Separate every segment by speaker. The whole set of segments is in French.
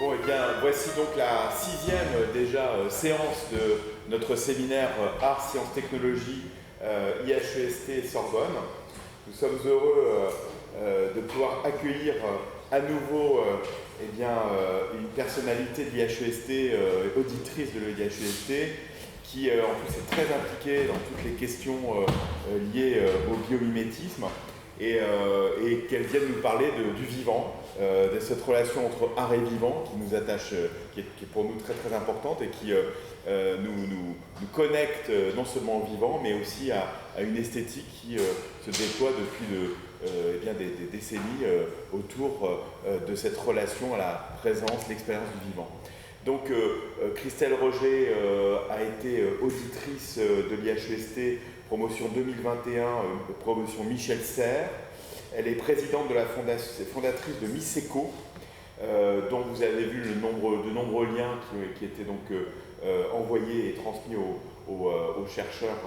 Speaker 1: Bon, eh bien, voici donc la 6e déjà séance de notre séminaire Arts, Sciences, Technologies, IHEST Sorbonne. Nous sommes heureux de pouvoir accueillir à nouveau une personnalité de l'IHEST, auditrice de l'IHEST, qui en plus est très impliquée dans toutes les questions liées au biomimétisme et qu'elle vienne nous parler du vivant, de cette relation entre art et vivant qui nous attache, qui est pour nous très très importante et qui nous connecte non seulement au vivant mais aussi à une esthétique qui se déploie depuis des décennies autour de cette relation à la présence, l'expérience du vivant. Donc Christelle Roger a été auditrice de l'IHEST promotion 2021, promotion Michel Serres. Elle est présidente de la fondatrice de Miseco, dont vous avez vu de nombreux liens qui étaient donc envoyés et transmis aux chercheurs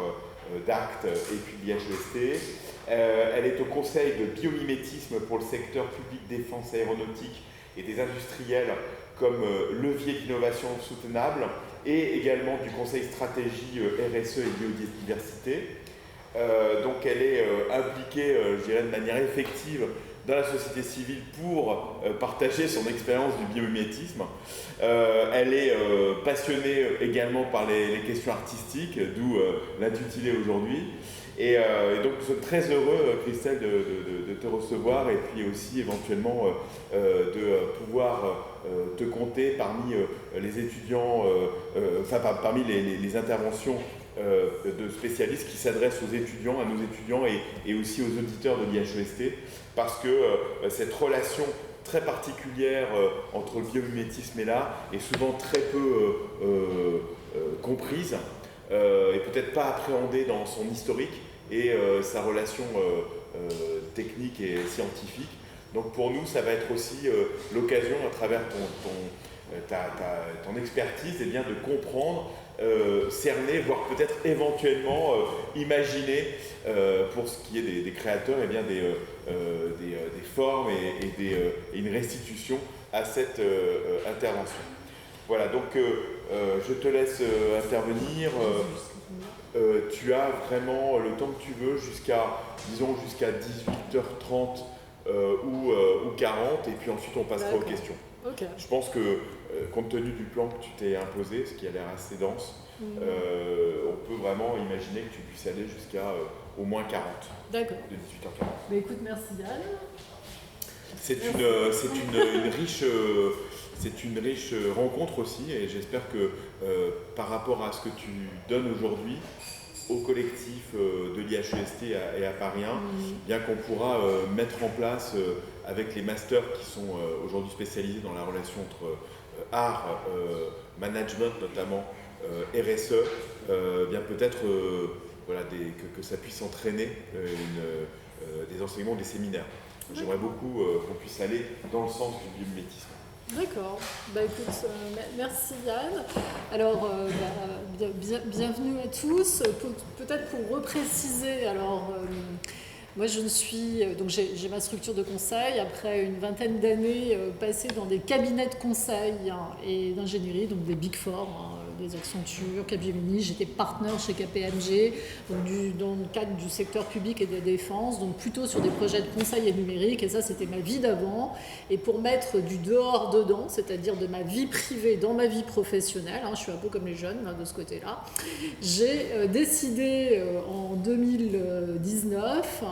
Speaker 1: d'ACT et puis de l'IHEST. Elle est au conseil de biomimétisme pour le secteur public défense aéronautique et des industriels comme levier d'innovation soutenable et également du conseil stratégie RSE et biodiversité. Donc elle est impliquée, je dirais, de manière effective dans la société civile pour partager son expérience du biomimétisme. Elle est passionnée également par les questions artistiques, d'où l'intitulé aujourd'hui. Et donc nous sommes très heureux, Christelle, de te recevoir et puis aussi éventuellement de pouvoir te compter parmi les étudiants, parmi les interventions de spécialistes qui s'adressent aux étudiants, à nos étudiants et aussi aux auditeurs de l'IHEST, parce que cette relation très particulière entre le biomimétisme et l'art est souvent très peu comprise et peut-être pas appréhendée dans son historique et sa relation technique et scientifique. Donc pour nous, ça va être aussi l'occasion, à travers ton expertise, eh bien, de comprendre, cerner, voire peut-être éventuellement imaginer, pour ce qui est des créateurs, eh bien, des formes et une restitution à cette intervention. Voilà, donc je te laisse intervenir. Tu as vraiment le temps que tu veux jusqu'à 18h30 ou 40, et puis ensuite on passera aux questions.
Speaker 2: Okay.
Speaker 1: Je pense que, compte tenu du plan que tu t'es imposé, ce qui a l'air assez dense, on peut vraiment imaginer que tu puisses aller jusqu'à au moins 40.
Speaker 2: D'accord.
Speaker 1: De 18h40.
Speaker 2: Mais écoute, merci Yann.
Speaker 1: C'est une riche rencontre aussi, et j'espère que par rapport à ce que tu donnes aujourd'hui au collectif de l'IHEST et à Paris 1, bien qu'on pourra mettre en place avec les masters qui sont aujourd'hui spécialisés dans la relation entre art, management notamment, RSE, bien peut-être que ça puisse entraîner des enseignements, des séminaires. J'aimerais beaucoup qu'on puisse aller dans le sens du biomimétisme.
Speaker 2: D'accord. Écoute, merci Yann. Alors, bienvenue à tous. Peut-être pour repréciser, moi je donc j'ai ma structure de conseil après une vingtaine d'années passées dans des cabinets de conseil et d'ingénierie, donc des Big Four, des Accenture, Capgemini. J'étais partenaire chez KPMG, donc dans le cadre du secteur public et de la défense, donc plutôt sur des projets de conseil et numérique, et ça c'était ma vie d'avant. Et pour mettre du dehors dedans, c'est-à-dire de ma vie privée dans ma vie professionnelle, je suis un peu comme les jeunes de ce côté-là, j'ai décidé en 2019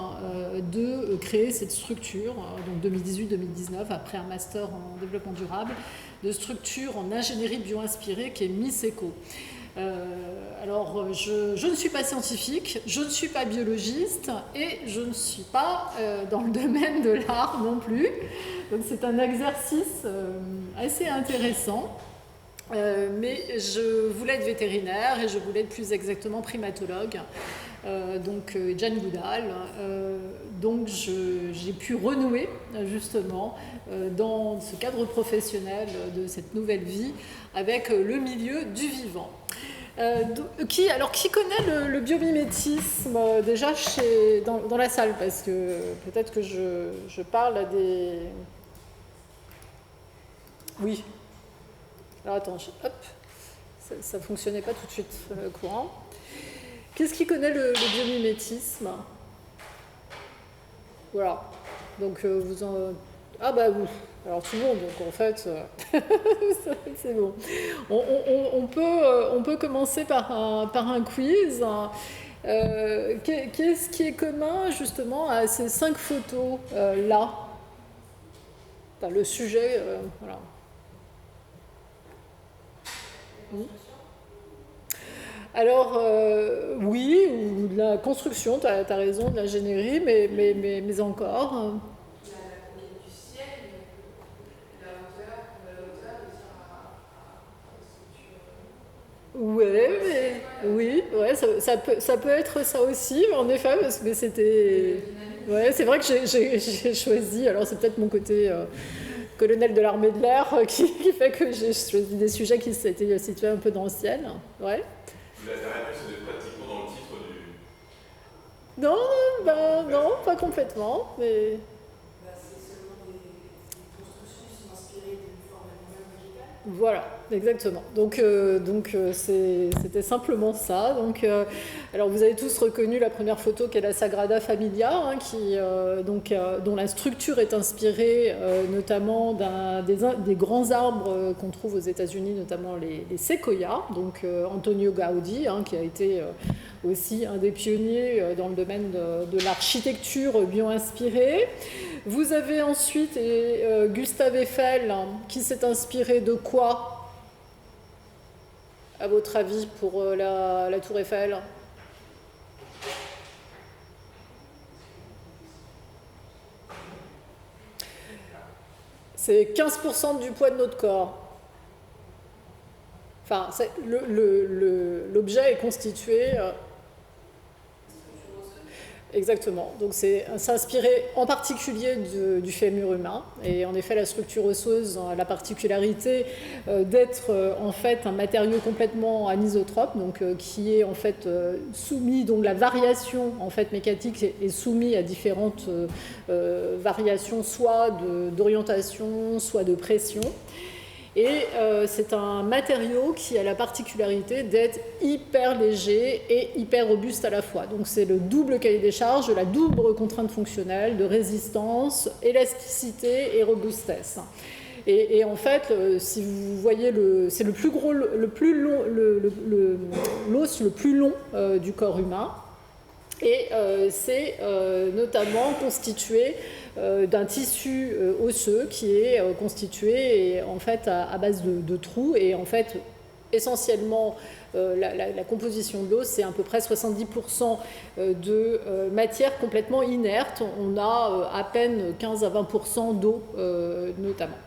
Speaker 2: de créer cette structure, donc 2018-2019, après un master en développement durable, de structure en ingénierie bio-inspirée qui est Miseco. Je ne suis pas scientifique, je ne suis pas biologiste et je ne suis pas dans le domaine de l'art non plus. Donc c'est un exercice assez intéressant. Mais je voulais être vétérinaire et je voulais être plus exactement primatologue. Jane Goodall. Donc j'ai pu renouer justement dans ce cadre professionnel de cette nouvelle vie avec le milieu du vivant. Qui connaît le biomimétisme déjà dans la salle, parce que peut-être que je parle à des... Oui. Alors attends, hop, ça ne fonctionnait pas tout de suite courant. Qu'est-ce qui connaît le biomimétisme? Voilà. Donc vous en... Ah bah oui. Alors tout le monde, donc en fait, c'est bon. On peut commencer par un quiz. Qu'est-ce qui est commun justement à ces 5 photos là? Enfin, le sujet, voilà. Alors, oui, ou de la construction, tu as raison, de l'ingénierie, mais encore.
Speaker 3: La conquête du ciel, la hauteur
Speaker 2: Oui, ouais, ça peut être ça aussi, en effet, mais c'était... Ouais, c'est vrai que j'ai choisi, alors c'est peut-être mon côté colonel de l'armée de l'air qui fait que j'ai choisi des sujets qui s'étaient situés un peu dans le ciel. Ouais.
Speaker 1: La réponse est pratiquement dans le titre du...
Speaker 2: Non, pas complètement, mais...
Speaker 3: c'est seulement des constructions qui sont inspirées d'une forme animale végétale.
Speaker 2: Voilà, exactement. Donc c'était simplement ça. Alors vous avez tous reconnu la première photo qui est la Sagrada Familia, hein, dont la structure est inspirée notamment des grands arbres qu'on trouve aux États-Unis, notamment les séquoias. Donc Antonio Gaudí, hein, qui a été aussi un des pionniers dans le domaine de l'architecture bio-inspirée. Vous avez ensuite Gustave Eiffel, hein, qui s'est inspiré de quoi, à votre avis, pour la tour Eiffel? C'est 15% du poids de notre corps. Enfin, l'objet est constitué... Exactement. Donc c'est s'inspirer en particulier du fémur humain. Et en effet, la structure osseuse a la particularité d'être en fait un matériau complètement anisotrope, donc qui est en fait soumis, donc la variation en fait mécanique est soumise à différentes variations, soit d'orientation, soit de pression. Et c'est un matériau qui a la particularité d'être hyper léger et hyper robuste à la fois. Donc c'est le double cahier des charges, la double contrainte fonctionnelle de résistance, élasticité et robustesse. Et en fait, si vous voyez, c'est le plus gros, l'os le plus long du corps humain. Et c'est notamment constitué d'un tissu osseux qui est constitué en fait à base de trous, et en fait essentiellement la composition de l'os, c'est à peu près 70% de matière complètement inerte. On a à peine 15 à 20% d'eau notamment.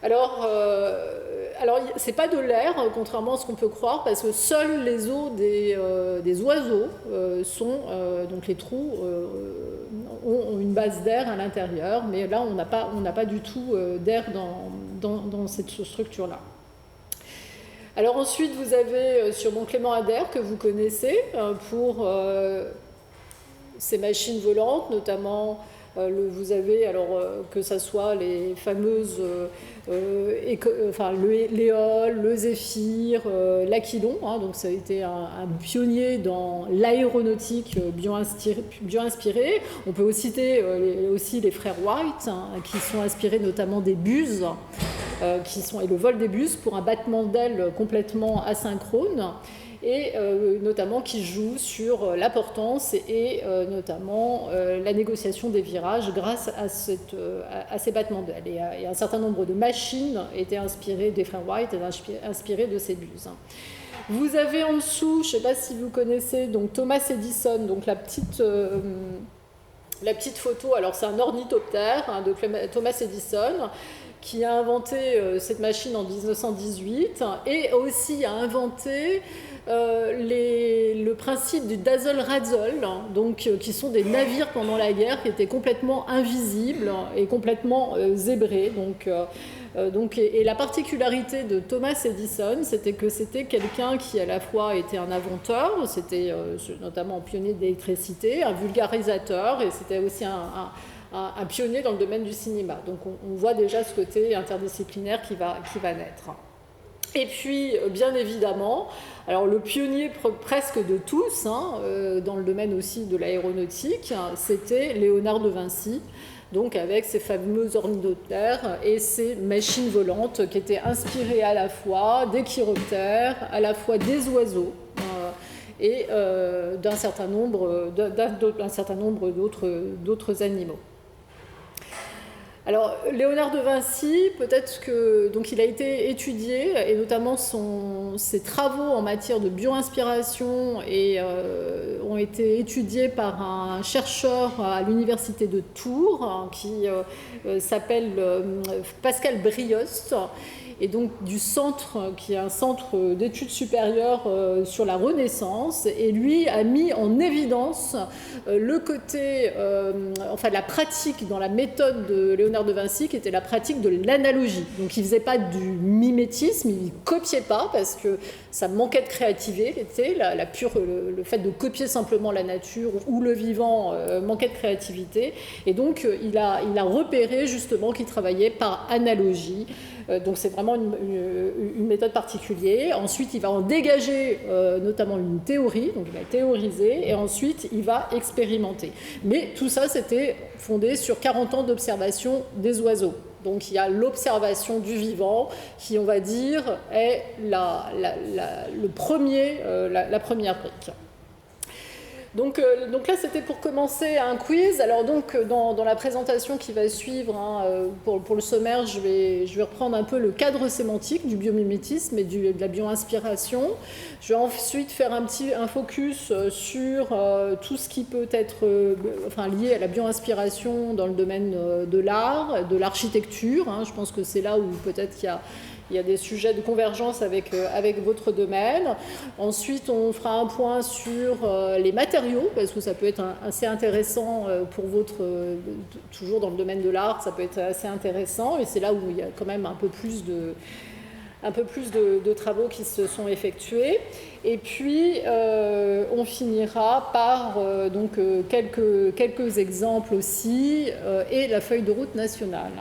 Speaker 2: Alors c'est pas de l'air, contrairement à ce qu'on peut croire, parce que seuls les os des oiseaux donc les trous ont une base d'air à l'intérieur, mais là on n'a pas du tout d'air dans cette structure-là. Alors ensuite vous avez sûrement Clément Ader que vous connaissez pour ces machines volantes, notamment. Vous avez, que ce soit les fameuses, l'éole, le Zéphyr, l'Aquilon, hein, donc ça a été un pionnier dans l'aéronautique bio-inspirée. On peut aussi citer aussi les frères Wright, hein, qui sont inspirés notamment des buses, et le vol des buses pour un battement d'ailes complètement asynchrone. Et notamment qui joue sur la portance et notamment la négociation des virages grâce à ces battements d'ailes. Et un certain nombre de machines étaient inspirées des frères Wright et inspirées de ces buses. Vous avez en dessous, je ne sais pas si vous connaissez, donc Thomas Edison, donc la petite photo, alors c'est un ornithoptère hein, de Thomas Edison, qui a inventé cette machine en 1918 et aussi a inventé le principe du dazzle-razzle, donc qui sont des navires pendant la guerre qui étaient complètement invisibles et complètement zébrés. Et la particularité de Thomas Edison, c'était que c'était quelqu'un qui à la fois était un inventeur, c'était notamment un pionnier de l'électricité, un vulgarisateur, et c'était aussi un pionnier dans le domaine du cinéma. Donc on voit déjà ce côté interdisciplinaire qui va naître. Et puis, bien évidemment, alors le pionnier presque de tous, dans le domaine aussi de l'aéronautique, c'était Léonard de Vinci, donc avec ses fameux ordinateurs et ses machines volantes qui étaient inspirées à la fois des chiroptères, à la fois des oiseaux et d'un certain nombre d'autres animaux. Alors, Léonard de Vinci, peut-être que donc il a été étudié, et notamment ses travaux en matière de bio-inspiration ont été étudiés par un chercheur à l'université de Tours qui s'appelle Pascal Briost, et donc du centre, qui est un centre d'études supérieures sur la Renaissance, et lui a mis en évidence le côté, la pratique dans la méthode de Léonard de Vinci, qui était la pratique de l'analogie. Donc il ne faisait pas du mimétisme, il ne copiait pas, parce que ça manquait de créativité, le fait de copier simplement la nature ou le vivant manquait de créativité, et donc il a repéré justement qu'il travaillait par analogie. Donc c'est vraiment une méthode particulière. Ensuite, il va en dégager notamment une théorie, donc il va théoriser, et ensuite il va expérimenter. Mais tout ça, c'était fondé sur 40 ans d'observation des oiseaux. Donc il y a l'observation du vivant qui, on va dire, est la première brique. Donc là, c'était pour commencer un quiz. Alors donc, dans la présentation qui va suivre, pour le sommaire, je vais reprendre un peu le cadre sémantique du biomimétisme et de la bio-inspiration. Je vais ensuite faire un focus sur tout ce qui peut être lié à la bio-inspiration dans le domaine de l'art, de l'architecture. Je pense que c'est là où peut-être il y a des sujets de convergence avec votre domaine. Ensuite, on fera un point sur les matériaux, parce que ça peut être assez intéressant pour toujours dans le domaine de l'art, ça peut être assez intéressant, et c'est là où il y a quand même un peu plus de travaux qui se sont effectués. Et puis, on finira par quelques exemples aussi, et la feuille de route nationale.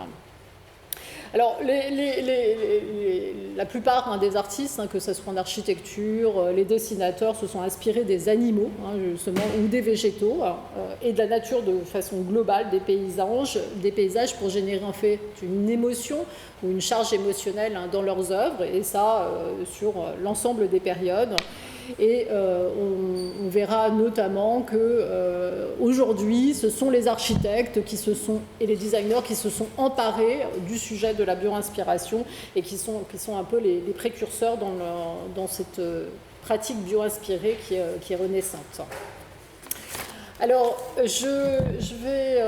Speaker 2: Alors, la plupart des artistes, que ce soit en architecture, les dessinateurs se sont inspirés des animaux, justement, ou des végétaux, et de la nature de façon globale, des paysages pour générer en fait une émotion ou une charge émotionnelle dans leurs œuvres, et ça sur l'ensemble des périodes. Et on verra notamment que aujourd'hui, ce sont les architectes et les designers qui se sont emparés du sujet de la bio-inspiration et qui sont un peu les précurseurs dans cette pratique bio-inspirée qui est renaissante. Alors, je vais...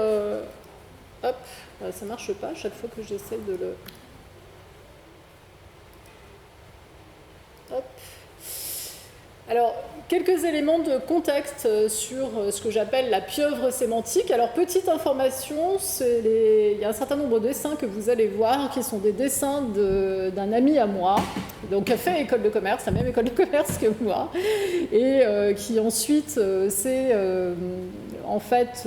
Speaker 2: hop, ça ne marche pas à chaque fois que j'essaie de le... Hop. Alors, quelques éléments de contexte sur ce que j'appelle la pieuvre sémantique. Alors, petite information, il y a un certain nombre de dessins que vous allez voir qui sont des dessins d'un ami à moi, donc qui a fait école de commerce, la même école de commerce que moi, et qui ensuite s'est en fait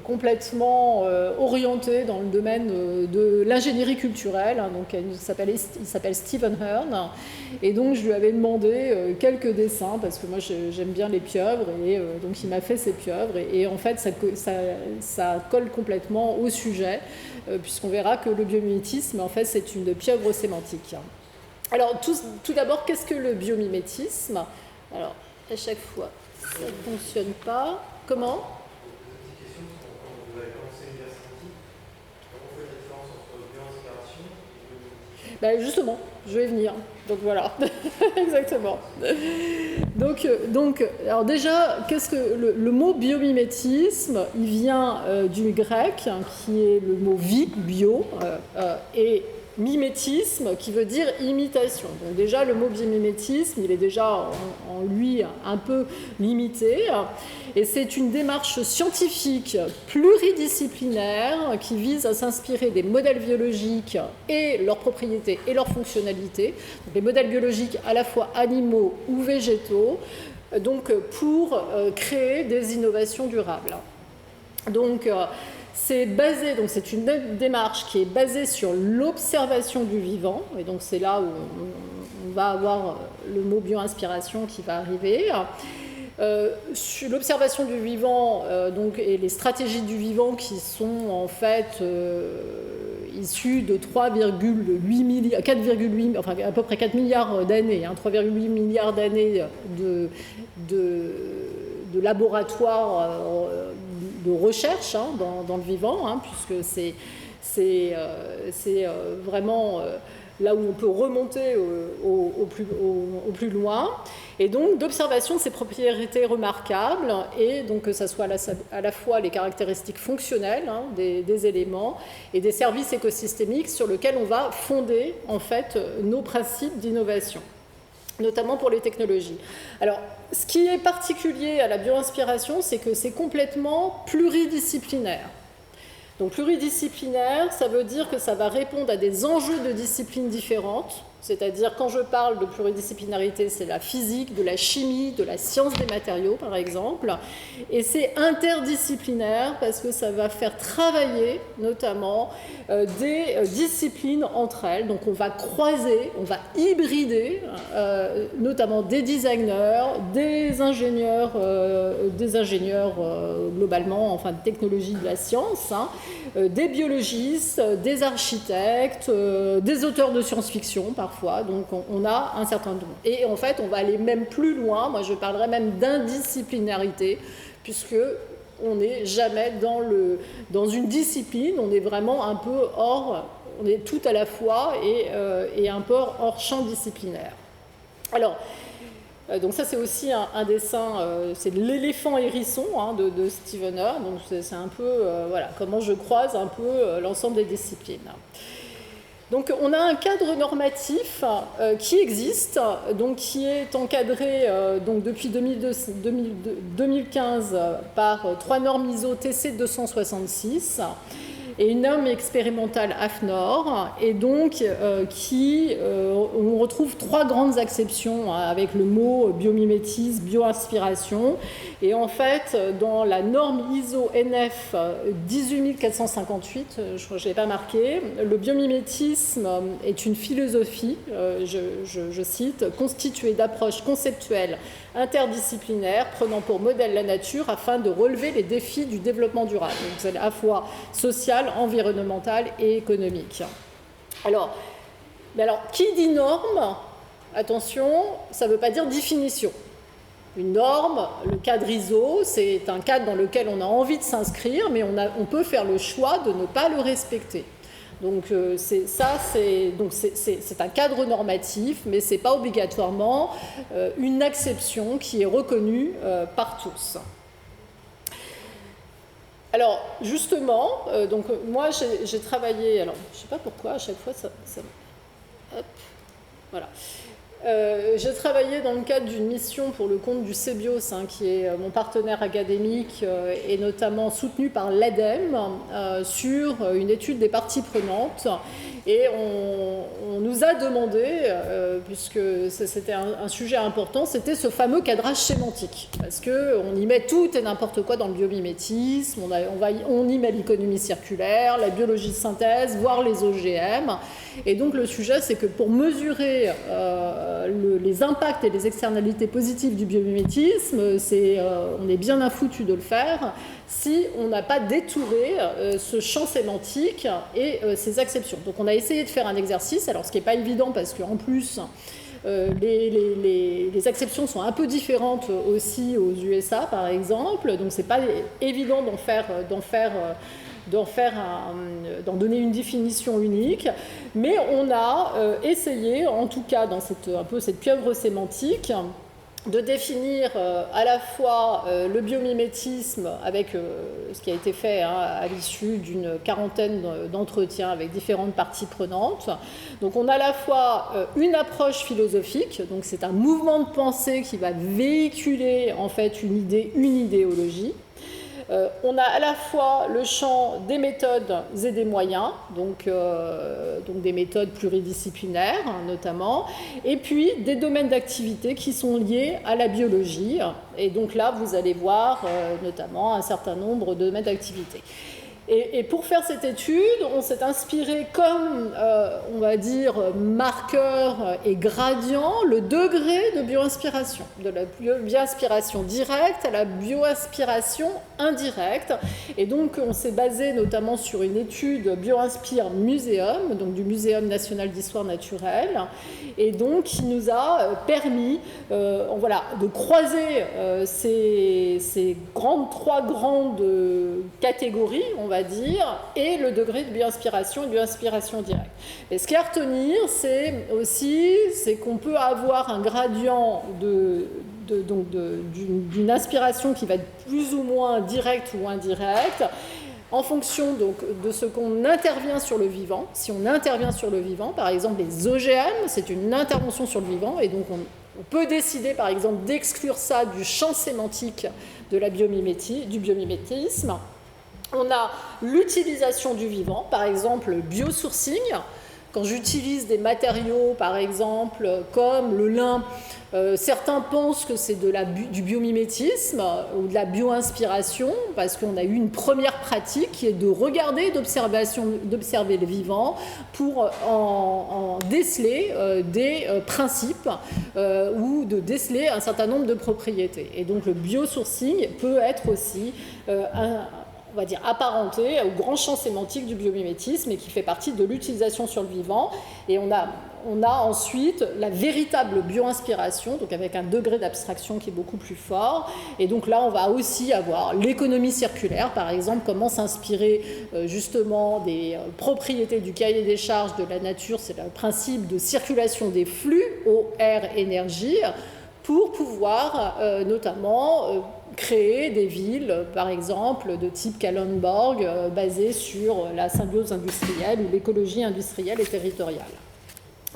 Speaker 2: complètement orienté dans le domaine de l'ingénierie culturelle. Donc, il s'appelle Stephen Hearn, et donc je lui avais demandé quelques dessins parce que moi j'aime bien les pieuvres, et donc il m'a fait ces pieuvres, et en fait ça colle complètement au sujet, puisqu'on verra que le biomimétisme en fait c'est une pieuvre sémantique. Alors tout d'abord, qu'est-ce que le biomimétisme? Alors à chaque fois ça ne fonctionne pas. Comment? Ben justement, je vais venir. Donc voilà, exactement. Donc, alors déjà, qu'est-ce que le mot biomimétisme? Il vient du grec, qui est le mot bio, et mimétisme, qui veut dire imitation. Donc déjà, le mot biomimétisme, il est déjà en lui un peu limité, et c'est une démarche scientifique pluridisciplinaire qui vise à s'inspirer des modèles biologiques et leurs propriétés et leurs fonctionnalités, donc les modèles biologiques à la fois animaux ou végétaux, donc pour créer des innovations durables. Donc c'est basé, donc c'est une démarche qui est basée sur l'observation du vivant, et donc c'est là où on va avoir le mot bio-inspiration qui va arriver. Sur l'observation du vivant donc, et les stratégies du vivant qui sont en fait issues de 4,8 milliards, enfin à peu près 4 milliards d'années, 3,8 milliards d'années de laboratoires de recherche dans le vivant, puisque c'est vraiment là où on peut remonter au plus loin, et donc d'observation de ces propriétés remarquables, et donc que ce soit à la fois les caractéristiques fonctionnelles des éléments et des services écosystémiques sur lesquels on va fonder en fait nos principes d'innovation, notamment pour les technologies. Alors, ce qui est particulier à la bio-inspiration, c'est que c'est complètement pluridisciplinaire. Donc pluridisciplinaire, ça veut dire que ça va répondre à des enjeux de disciplines différentes, c'est-à-dire quand je parle de pluridisciplinarité, c'est la physique, de la chimie, de la science des matériaux par exemple, et c'est interdisciplinaire parce que ça va faire travailler notamment des disciplines entre elles, donc on va croiser, on va hybrider notamment des designers, des ingénieurs globalement, enfin de technologie de la science, des biologistes, des architectes, des auteurs de science-fiction parfois, donc on a un certain nombre. Et en fait, on va aller même plus loin, moi je parlerais même d'indisciplinarité, puisque on n'est jamais dans une discipline, on est vraiment un peu hors, on est tout à la fois et un peu hors champ disciplinaire. Alors, donc ça c'est aussi un dessin, c'est l'éléphant hérisson de Stevener, donc c'est un peu voilà, comment je croise un peu l'ensemble des disciplines. Donc on a un cadre normatif qui existe, donc qui est encadré donc depuis 2015 par 3 normes ISO TC 266 et une norme expérimentale AFNOR, et donc on retrouve 3 grandes acceptions avec le mot biomimétisme, bio-inspiration. Et en fait, dans la norme ISO NF 18458, je ne l'ai pas marqué, le biomimétisme est une philosophie, je cite, constituée d'approches conceptuelles interdisciplinaires prenant pour modèle la nature afin de relever les défis du développement durable. Donc c'est à la fois social, environnemental et économique. Alors, qui dit norme? Attention, ça ne veut pas dire définition. Une norme, le cadre ISO, c'est un cadre dans lequel on a envie de s'inscrire, mais on peut faire le choix de ne pas le respecter. Donc c'est un cadre normatif, mais ce n'est pas obligatoirement une acception qui est reconnue par tous. Alors justement, donc moi j'ai travaillé, alors je ne sais pas pourquoi à chaque fois ça hop, voilà. J'ai travaillé dans le cadre d'une mission pour le compte du CEBIOS, qui est mon partenaire académique et notamment soutenu par l'ADEME, sur une étude des parties prenantes. Et on nous a demandé, puisque c'était un sujet important, c'était ce fameux cadrage sémantique. Parce qu'on y met tout et n'importe quoi dans le biomimétisme, on y met l'économie circulaire, la biologie de synthèse, voire les OGM. Et donc le sujet, c'est que pour mesurer les impacts et les externalités positives du biomimétisme, on est bien infoutu de le faire si on n'a pas détouré ce champ sémantique et ces acceptions. Donc on a essayé de faire un exercice, alors ce qui n'est pas évident parce qu'en plus les acceptions sont un peu différentes aussi aux USA par exemple, donc c'est pas évident d'en donner une définition unique, mais on a essayé, en tout cas dans cette pieuvre sémantique, de définir à la fois le biomimétisme avec ce qui a été fait à l'issue d'une quarantaine d'entretiens avec différentes parties prenantes. Donc on a à la fois une approche philosophique, donc c'est un mouvement de pensée qui va véhiculer en fait une idéologie. On a à la fois le champ des méthodes et des moyens, donc des méthodes pluridisciplinaires notamment, et puis des domaines d'activité qui sont liés à la biologie. Et donc là, vous allez voir notamment un certain nombre de domaines d'activité. Et pour faire cette étude, on s'est inspiré comme, on va dire, marqueur et gradient le degré de bioinspiration, de la bioinspiration directe à la bioinspiration indirecte. Et donc, on s'est basé notamment sur une étude BioInspire Muséum, donc du Muséum national d'histoire naturelle, et donc qui nous a permis voilà, de croiser ces trois grandes catégories, on va dire, et le degré de bioinspiration et de bioinspiration directe. Et ce qu'il y a à retenir, c'est qu'on peut avoir un gradient d'une inspiration qui va être plus ou moins directe ou indirecte, en fonction donc, de ce qu'on intervient sur le vivant. Si on intervient sur le vivant, par exemple les OGM, c'est une intervention sur le vivant, et donc on peut décider par exemple d'exclure ça du champ sémantique de la du biomimétisme. On a l'utilisation du vivant, par exemple le biosourcing. Quand j'utilise des matériaux, par exemple, comme le lin, certains pensent que c'est du biomimétisme ou de la bioinspiration, parce qu'on a eu une première pratique qui est de regarder, d'observer le vivant pour en déceler des principes ou de déceler un certain nombre de propriétés. Et donc le biosourcing peut être aussi on va dire apparenté au grand champ sémantique du biomimétisme et qui fait partie de l'utilisation sur le vivant. Et on a ensuite la véritable bioinspiration, donc avec un degré d'abstraction qui est beaucoup plus fort. Et donc là, on va aussi avoir l'économie circulaire, par exemple, comment s'inspirer justement des propriétés du cahier des charges de la nature, c'est le principe de circulation des flux, eau, air, énergie, pour pouvoir notamment créer des villes, par exemple, de type Kalundborg, basées sur la symbiose industrielle ou l'écologie industrielle et territoriale.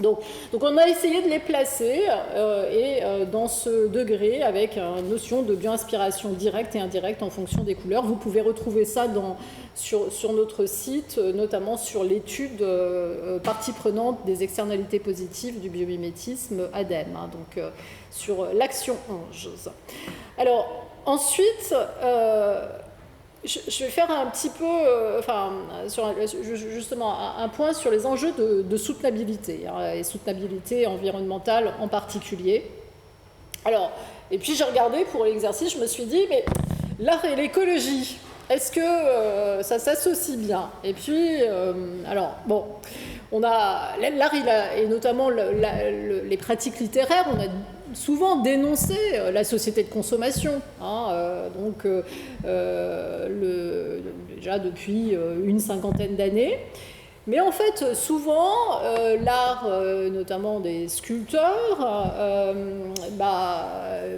Speaker 2: Donc on a essayé de les placer dans ce degré avec une notion de bioinspiration directe et indirecte en fonction des couleurs. Vous pouvez retrouver ça sur notre site, notamment sur l'étude partie prenante des externalités positives du biomimétisme ADEME, donc sur l'action angeuse. Alors ensuite, je vais faire un petit peu, justement, un point sur les enjeux de soutenabilité, et soutenabilité environnementale en particulier. Alors, et puis j'ai regardé pour l'exercice, je me suis dit, mais l'art et l'écologie, est-ce que ça s'associe bien? Et puis, alors, bon, on a l'art et notamment les pratiques littéraires, on a souvent dénoncé la société de consommation, déjà depuis une cinquantaine d'années. Mais en fait, souvent, l'art, notamment des sculpteurs,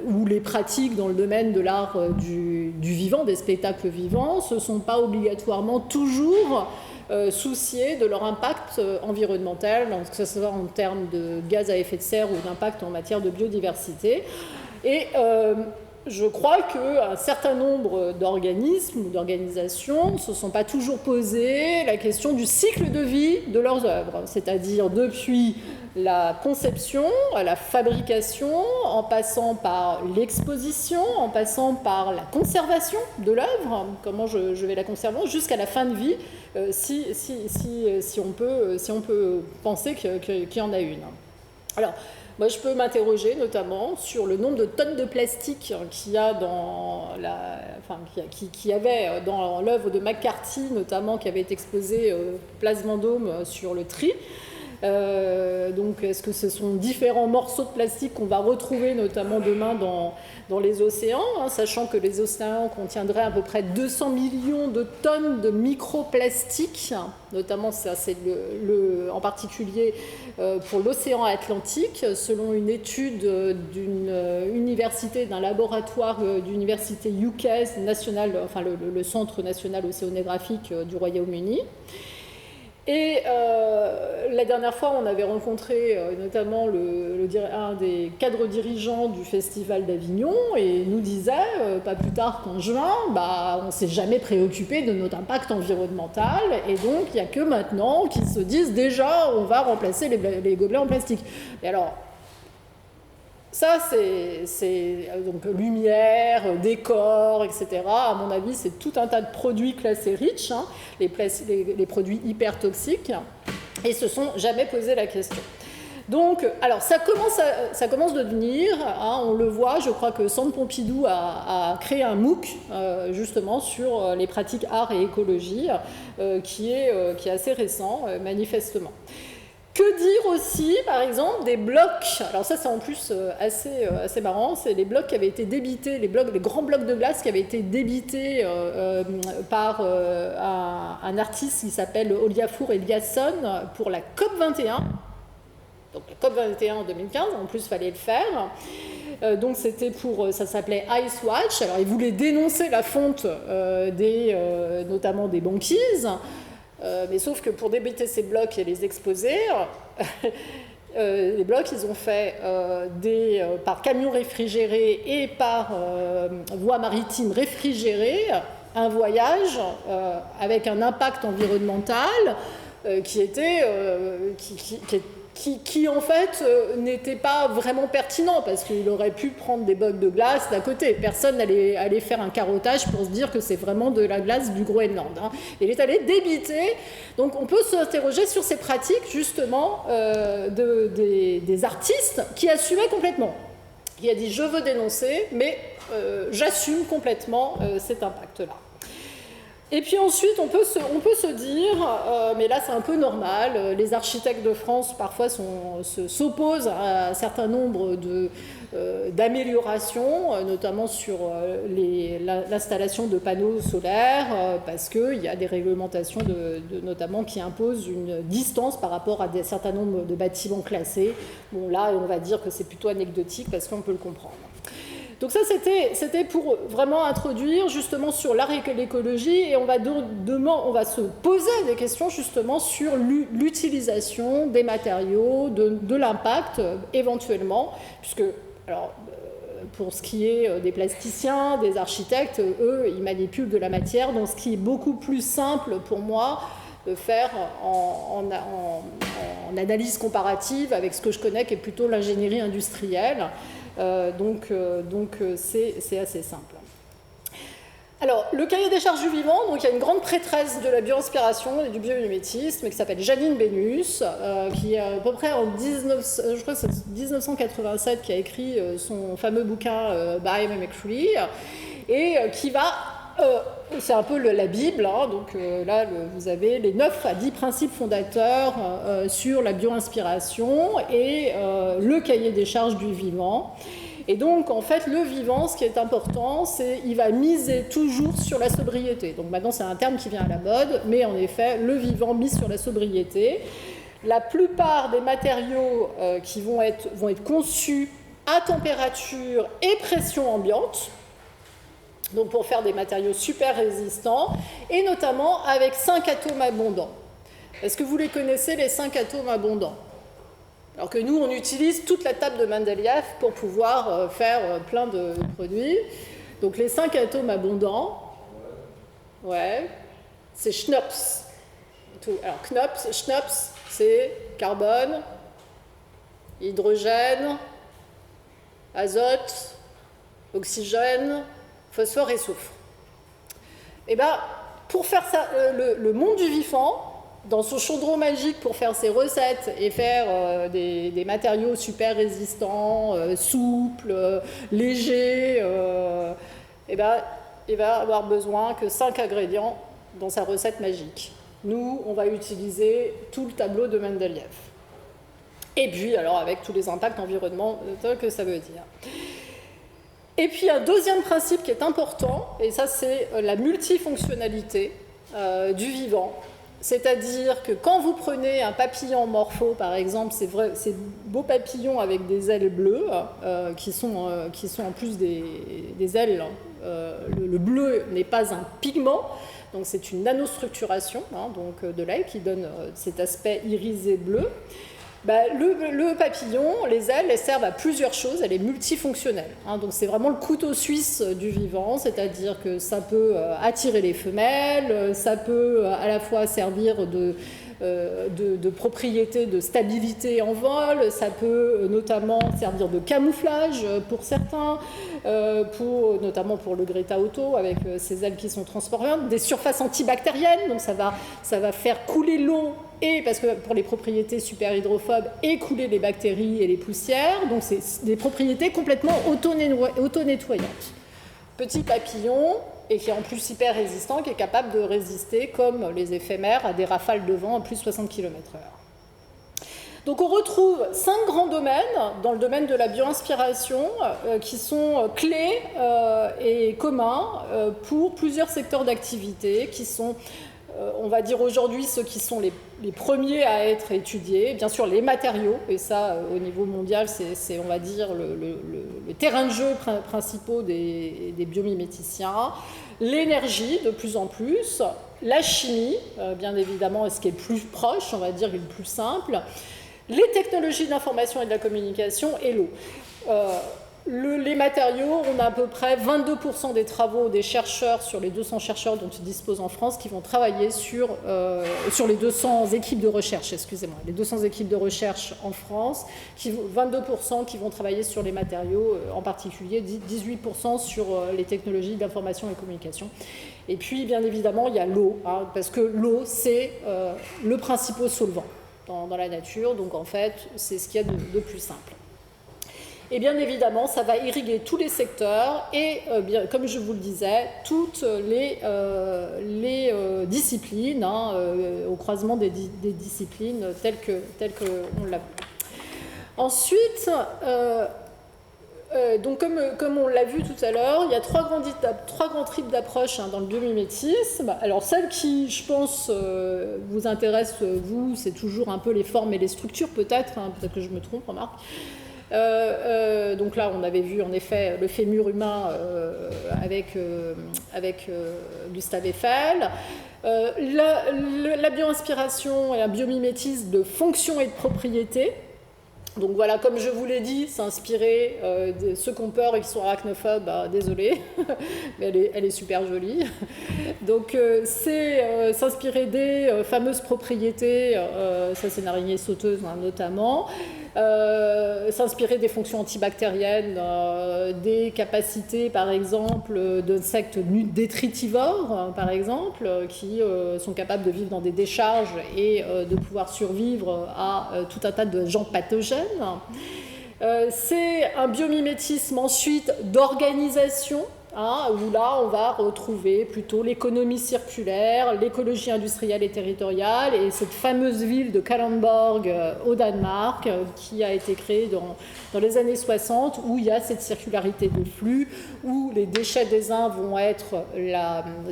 Speaker 2: ou les pratiques dans le domaine de l'art du vivant, des spectacles vivants, ne se sont pas obligatoirement toujours souciés de leur impact environnemental, que ce soit en termes de gaz à effet de serre ou d'impact en matière de biodiversité. Et je crois qu'un certain nombre d'organismes ou d'organisations ne se sont pas toujours posé la question du cycle de vie de leurs œuvres, c'est-à-dire depuis la conception à la fabrication, en passant par l'exposition, en passant par la conservation de l'œuvre, comment je vais la conserver, jusqu'à la fin de vie, si on peut penser qu'il y en a une. Alors, moi, je peux m'interroger notamment sur le nombre de tonnes de plastique qu'il y a qu'il y avait dans l'œuvre de McCarthy, notamment qui avait été exposée Place Vendôme sur le tri. Donc, est-ce que ce sont différents morceaux de plastique qu'on va retrouver notamment demain dans les océans, sachant que les océans contiendraient à peu près 200 millions de tonnes de microplastiques, notamment ça c'est en particulier pour l'océan Atlantique, selon une étude d'une université, d'un laboratoire d'université UCAS national, le Centre national océanographique du Royaume-Uni. Et la dernière fois, on avait rencontré notamment un des cadres dirigeants du Festival d'Avignon et nous disait, pas plus tard qu'en juin, on ne s'est jamais préoccupé de notre impact environnemental et donc il n'y a que maintenant qu'ils se disent déjà on va remplacer les gobelets en plastique. Et alors, ça, c'est donc lumière, décor, etc. À mon avis, c'est tout un tas de produits classés riches, hein, les produits hyper toxiques, et se sont jamais posé la question. Donc, alors ça commence de venir, hein, on le voit, je crois que Centre Pompidou a créé un MOOC justement sur les pratiques art et écologie, qui est assez récent, manifestement. Que dire aussi, par exemple, des blocs? Alors ça, c'est en plus assez marrant, c'est les blocs qui avaient été débités, les grands blocs de glace qui avaient été débités par un artiste qui s'appelle Olafur Eliasson pour la COP21. Donc la COP21 en 2015, en plus, il fallait le faire. Donc c'était ça s'appelait Ice Watch. Alors ils voulaient dénoncer la fonte notamment des banquises. Mais sauf que pour débiter ces blocs et les exposer, les blocs, ils ont fait par camion réfrigéré et par voie maritime réfrigérée un voyage avec un impact environnemental qui en fait n'était pas vraiment pertinent parce qu'il aurait pu prendre des blocs de glace d'à côté. Personne n'allait faire un carottage pour se dire que c'est vraiment de la glace du Groenland. Hein. Il est allé débiter. Donc on peut s'interroger sur ces pratiques justement des artistes qui assumaient complètement. Qui a dit je veux dénoncer, mais j'assume complètement cet impact-là. Et puis ensuite, on peut se dire, mais là c'est un peu normal, les architectes de France parfois s'opposent à un certain nombre d'améliorations, notamment sur l'installation de panneaux solaires, parce qu'il y a des réglementations notamment qui imposent une distance par rapport à un certain nombre de bâtiments classés. Bon là, on va dire que c'est plutôt anecdotique parce qu'on peut le comprendre. Donc ça, c'était pour vraiment introduire justement sur l'art et l'écologie, et on va se poser des questions justement sur l'utilisation des matériaux, de l'impact éventuellement, puisque, alors, pour ce qui est des plasticiens, des architectes, eux, ils manipulent de la matière, donc ce qui est beaucoup plus simple pour moi de faire en analyse comparative avec ce que je connais, qui est plutôt l'ingénierie industrielle. Donc c'est assez simple. Alors, le cahier des charges du vivant, donc il y a une grande prêtresse de la bioinspiration et du biomimétisme qui s'appelle Janine Bénus, qui est à peu près en 1987 qui a écrit son fameux bouquin Biomimicry, et qui va... c'est un peu la Bible, hein, donc là vous avez les 9 à 10 principes fondateurs sur la bioinspiration et le cahier des charges du vivant. Et donc en fait le vivant, ce qui est important, c'est qu'il va miser toujours sur la sobriété. Donc maintenant c'est un terme qui vient à la mode, mais en effet le vivant mise sur la sobriété. La plupart des matériaux qui vont être conçus à température et pression ambiante, donc pour faire des matériaux super résistants, et notamment avec 5 atomes abondants. Est-ce que vous les connaissez, les 5 atomes abondants? Alors que nous, on utilise toute la table de Mendeleïev pour pouvoir faire plein de produits. Donc les 5 atomes abondants, ouais, c'est Schnops. Alors Schnops, c'est carbone, hydrogène, azote, oxygène, phosphore et soufre. Et bien, pour faire ça, le monde du vivant, dans son chaudron magique pour faire ses recettes et faire des matériaux super résistants, souples, légers, et ben, il va avoir besoin que 5 ingrédients dans sa recette magique. Nous, on va utiliser tout le tableau de Mendeleïev. Et puis, alors, avec tous les impacts environnementaux que ça veut dire. Et puis un deuxième principe qui est important, et ça c'est la multifonctionnalité du vivant. C'est-à-dire que quand vous prenez un papillon morpho, par exemple, ces beaux papillons avec des ailes bleues, qui sont en plus des ailes, le bleu n'est pas un pigment, donc c'est une nanostructuration donc de l'aile qui donne cet aspect irisé bleu. Le papillon, les ailes, elles servent à plusieurs choses, elle est multifonctionnelle. Donc c'est vraiment le couteau suisse du vivant, c'est-à-dire que ça peut attirer les femelles, ça peut à la fois servir de propriétés de stabilité en vol, ça peut notamment servir de camouflage pour certains, notamment pour le Greta Auto avec ses ailes qui sont transparentes, des surfaces antibactériennes, donc ça va faire couler l'eau, et parce que pour les propriétés super hydrophobes, et couler les bactéries et les poussières, donc c'est des propriétés complètement auto-nettoyantes. Petit papillon, et qui est en plus hyper résistant, qui est capable de résister, comme les éphémères, à des rafales de vent à plus de 60 km/h. Donc on retrouve 5 grands domaines dans le domaine de la bioinspiration qui sont clés et communs pour plusieurs secteurs d'activité qui sont, on va dire aujourd'hui, ceux qui sont les premiers à être étudiés. Bien sûr, les matériaux, et ça, au niveau mondial, c'est on va dire, le terrain de jeu principaux des biomiméticiens. L'énergie, de plus en plus. La chimie, bien évidemment, ce qui est le plus proche, on va dire, et le plus simple. Les technologies de l'information et de la communication et l'eau. Les matériaux, on a à peu près 22% des travaux des chercheurs sur les 200 chercheurs dont ils disposent en France qui vont travailler sur les 200 équipes de recherche, excusez-moi, les 200 équipes de recherche en France, 22% qui vont travailler sur les matériaux, en particulier 18% sur les technologies d'information et communication. Et puis, bien évidemment, il y a l'eau, hein, parce que l'eau, c'est le principal solvant dans la nature, donc en fait, c'est ce qu'il y a de plus simple. Et bien évidemment, ça va irriguer tous les secteurs et, bien, comme je vous le disais, toutes les disciplines, hein, au croisement des disciplines telles qu'on l'a vu. Ensuite, donc comme on l'a vu tout à l'heure, il y a trois grands types d'approches dans le biomimétisme. Alors celle qui, je pense, vous intéresse, vous, c'est toujours un peu les formes et les structures, peut-être, hein, peut-être que je me trompe, remarque. Donc là, on avait vu en effet le fémur humain avec Gustave Eiffel. La bioinspiration et un biomimétisme de fonction et de propriété. Donc voilà, comme je vous l'ai dit, s'inspirer de ceux qui ont peur et qui sont arachnophobes, désolé, mais elle est super jolie. Donc c'est s'inspirer des fameuses propriétés, ça c'est une araignée sauteuse notamment, s'inspirer des fonctions antibactériennes, des capacités par exemple d'insectes détritivores par exemple, qui sont capables de vivre dans des décharges et de pouvoir survivre à tout un tas de gens pathogènes. C'est un biomimétisme ensuite d'organisation, hein, où là on va retrouver plutôt l'économie circulaire, l'écologie industrielle et territoriale, et cette fameuse ville de Kalundborg au Danemark qui a été créée dans les années 60, où il y a cette circularité de flux, où les déchets des uns vont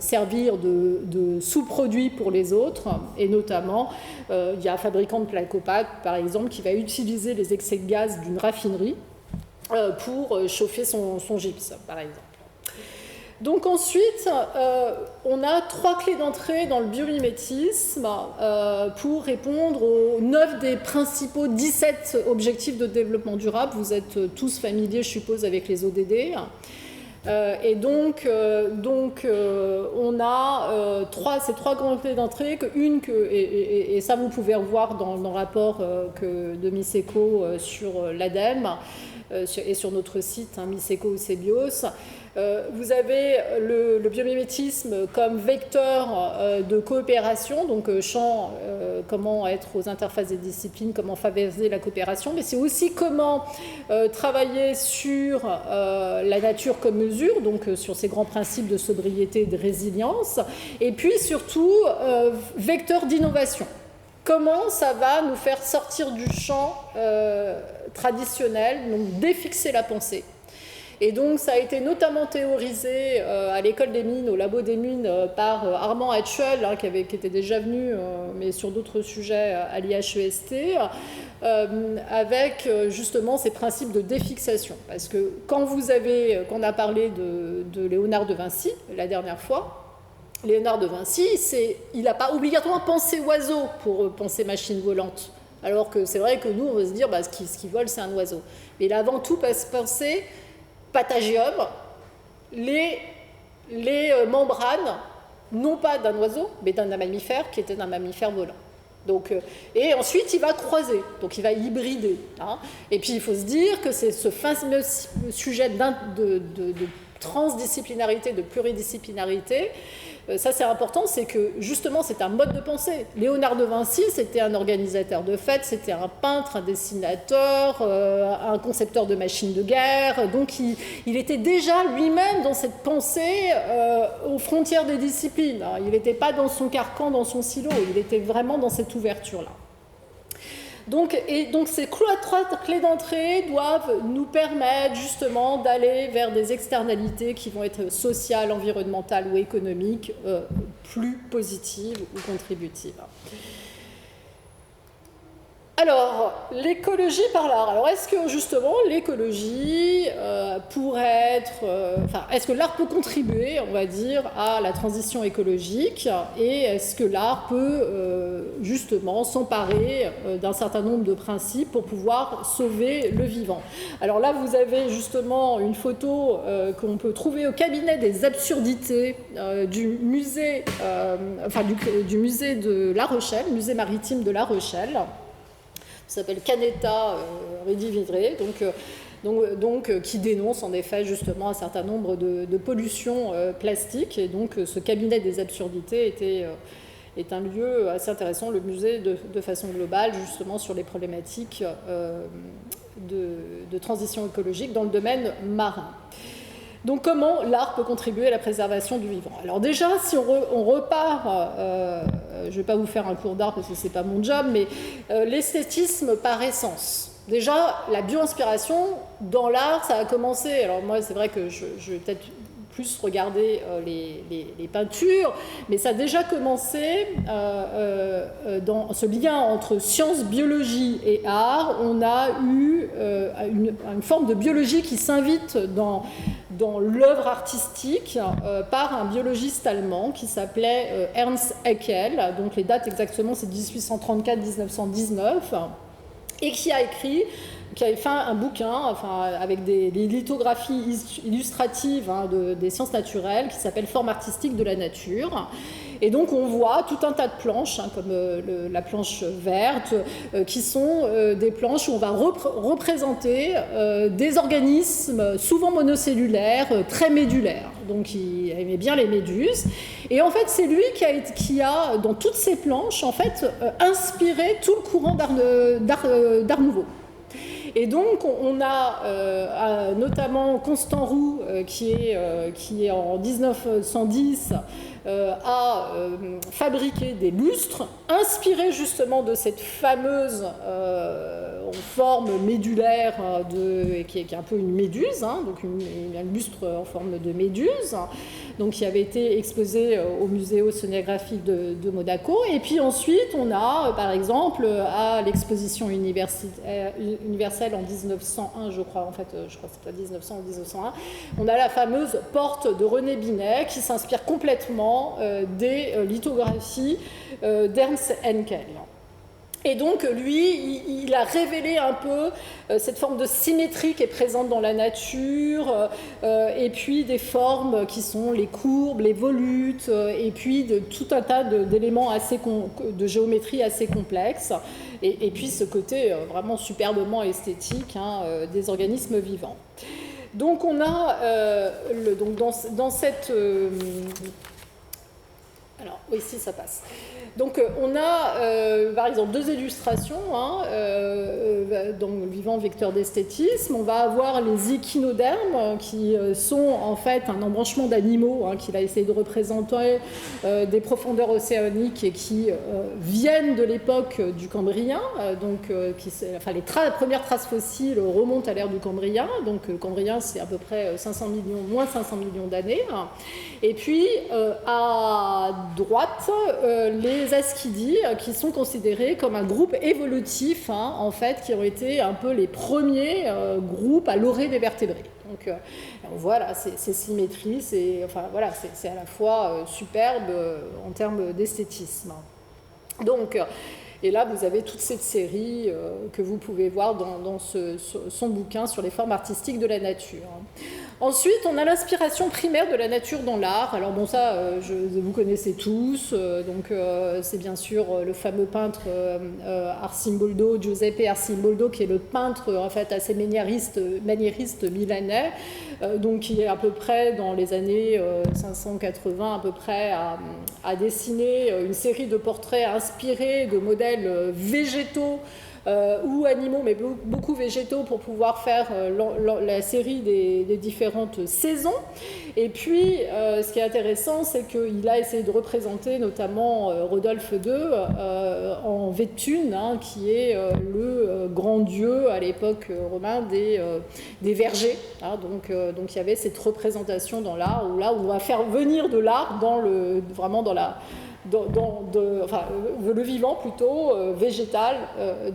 Speaker 2: servir de sous-produits pour les autres, et notamment il y a un fabricant de placopates par exemple qui va utiliser les excès de gaz d'une raffinerie pour chauffer son gypse par exemple. Donc ensuite, on a 3 clés d'entrée dans le biomimétisme pour répondre aux 9 des principaux 17 objectifs de développement durable. Vous êtes tous familiers, je suppose, avec les ODD. Et donc on a ces 3 grandes clés d'entrée, et ça vous pouvez revoir dans le rapport de Miseco sur l'ADEME et sur notre site, hein, Miseco Cebios. Vous avez le biomimétisme comme vecteur de coopération, donc champ, comment être aux interfaces des disciplines, comment favoriser la coopération, mais c'est aussi comment travailler sur la nature comme mesure, donc sur ces grands principes de sobriété et de résilience, et puis surtout vecteur d'innovation. Comment ça va nous faire sortir du champ traditionnel, donc défixer la pensée. Et donc, ça a été notamment théorisé à l'école des mines, au labo des mines, par Armand Hatchell, hein, qui était déjà venu, mais sur d'autres sujets à l'IHEST, avec justement ces principes de défixation. Parce que quand on a parlé de Léonard de Vinci la dernière fois, Léonard de Vinci, il n'a pas obligatoirement pensé oiseau pour penser machine volante. Alors que c'est vrai que nous, on va se dire, ce qui vole, c'est un oiseau. Mais il a avant tout pensé patagium, les membranes, non pas d'un oiseau, mais d'un mammifère qui était un mammifère volant. Donc, et ensuite, il va croiser, donc il va hybrider. Hein. Et puis, il faut se dire que c'est ce fameux sujet de transdisciplinarité, de pluridisciplinarité. Ça, c'est important, c'est que justement, c'est un mode de pensée. Léonard de Vinci, c'était un organisateur de fêtes, c'était un peintre, un dessinateur, un concepteur de machines de guerre. Donc, il était déjà lui-même dans cette pensée aux frontières des disciplines. Il n'était pas dans son carcan, dans son silo, il était vraiment dans cette ouverture-là. Donc ces trois clés d'entrée doivent nous permettre justement d'aller vers des externalités qui vont être sociales, environnementales ou économiques plus positives ou contributives. Alors, l'écologie par l'art. Alors, est-ce que justement l'écologie pourrait être... est-ce que l'art peut contribuer, on va dire, à la transition écologique et est-ce que l'art peut justement s'emparer d'un certain nombre de principes pour pouvoir sauver le vivant? Alors là, vous avez justement une photo qu'on peut trouver au cabinet des absurdités du musée, du musée de La Rochelle, musée maritime de La Rochelle. Ça s'appelle Canetta Rédividré, qui dénonce en effet justement un certain nombre de pollutions plastiques. Et donc ce cabinet des absurdités est un lieu assez intéressant, le musée de façon globale, justement sur les problématiques de transition écologique dans le domaine marin. Donc comment l'art peut contribuer à la préservation du vivant? Alors déjà, si on repart, je ne vais pas vous faire un cours d'art parce que ce n'est pas mon job, mais l'esthétisme par essence. Déjà, la bio-inspiration dans l'art, ça a commencé. Alors moi, c'est vrai que je vais peut-être plus regarder les peintures, mais ça a déjà commencé dans ce lien entre sciences, biologie et art. On a eu une forme de biologie qui s'invite dans l'œuvre artistique par un biologiste allemand qui s'appelait Ernst Haeckel. Donc les dates exactement, c'est 1834-1919, et qui avait fait un bouquin avec des lithographies illustratives des sciences naturelles qui s'appelle Forme artistique de la nature. Et donc on voit tout un tas de planches, comme la planche verte, qui sont des planches où on va représenter des organismes souvent monocellulaires, très médulaires. Donc il aimait bien les méduses. Et en fait, c'est lui qui a dans toutes ces planches, en fait, inspiré tout le courant d'art nouveau. Et donc, on a notamment Constant Roux, qui est en 1910, a fabriqué des lustres inspirés justement de cette fameuse forme médulaire qui est un peu une méduse, donc un lustre en forme de méduse, donc qui avait été exposé au musée océanographique de Monaco. Et puis ensuite, on a par exemple à l'exposition universelle en 1901, je crois que c'est pas 1900 ou 1901, on a la fameuse porte de René Binet qui s'inspire complètement des lithographies d'Ernst Haeckel. Et donc, lui, il a révélé un peu cette forme de symétrie qui est présente dans la nature, et puis des formes qui sont les courbes, les volutes, et puis de tout un tas d'éléments de géométrie assez complexes, et puis ce côté vraiment superbement esthétique des organismes vivants. Donc, on a, dans cette... alors, oui, si, ça passe. Donc, on a, par exemple, deux illustrations dans le vivant vecteur d'esthétisme. On va avoir les échinodermes, qui sont en fait un embranchement d'animaux qu'il a essayé de représenter des profondeurs océaniques et qui viennent de l'époque du Cambrien. Les premières traces fossiles remontent à l'ère du Cambrien. Donc, le Cambrien, c'est à peu près moins 500 millions d'années. Et puis, à droite, les ascidies, qui sont considérés comme un groupe évolutif, en fait, qui ont été un peu les premiers groupes à lorer des vertébrés. Donc, on voit là ces symétries, c'est à la fois superbe en termes d'esthétisme. Donc, Et là, vous avez toute cette série que vous pouvez voir dans son bouquin sur les formes artistiques de la nature. Ensuite, on a l'inspiration primaire de la nature dans l'art. Alors bon, ça, vous connaissez tous. C'est bien sûr le fameux peintre Arcimboldo, Giuseppe Arcimboldo, qui est le peintre en fait assez maniériste milanais, qui est à peu près dans les années 580 à peu près à dessiner une série de portraits inspirés de modèles végétaux ou animaux, mais beaucoup végétaux pour pouvoir faire la série des différentes saisons. Et puis, ce qui est intéressant, c'est qu'il a essayé de représenter notamment Rodolphe II en Vétune, qui est le grand dieu à l'époque romain des vergers. Donc il y avait cette représentation dans l'art, où là, on va faire venir de l'art vraiment dans le vivant plutôt, végétal,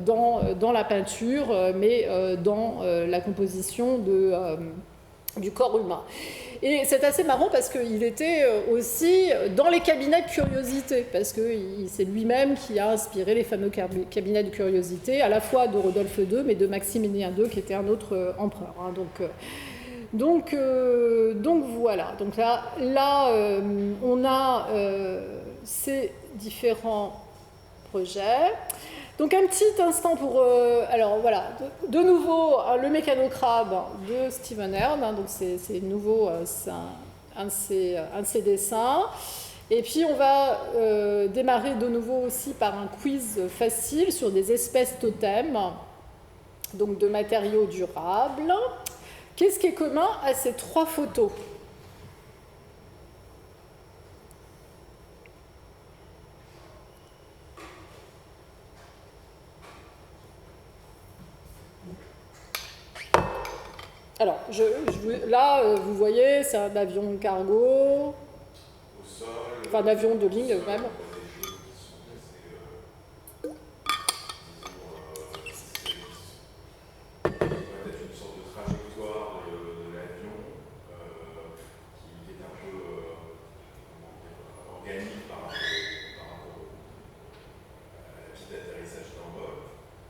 Speaker 2: dans la peinture, mais dans la composition du corps humain. Et c'est assez marrant parce qu'il était aussi dans les cabinets de curiosité, parce que c'est lui-même qui a inspiré les fameux cabinets de curiosité, à la fois de Rodolphe II, mais de Maximilien II, qui était un autre empereur. Donc voilà. Donc là on a ces différents projets. Donc un petit instant pour... alors voilà, de nouveau, le mécanocrabe de Steven Hearn. Donc c'est nouveau, c'est un de ses dessins. Et puis on va démarrer de nouveau aussi par un quiz facile sur des espèces totems, donc de matériaux durables. Qu'est-ce qui est commun à ces trois photos ? Alors, là, vous voyez, c'est un avion cargo, enfin un avion de ligne même.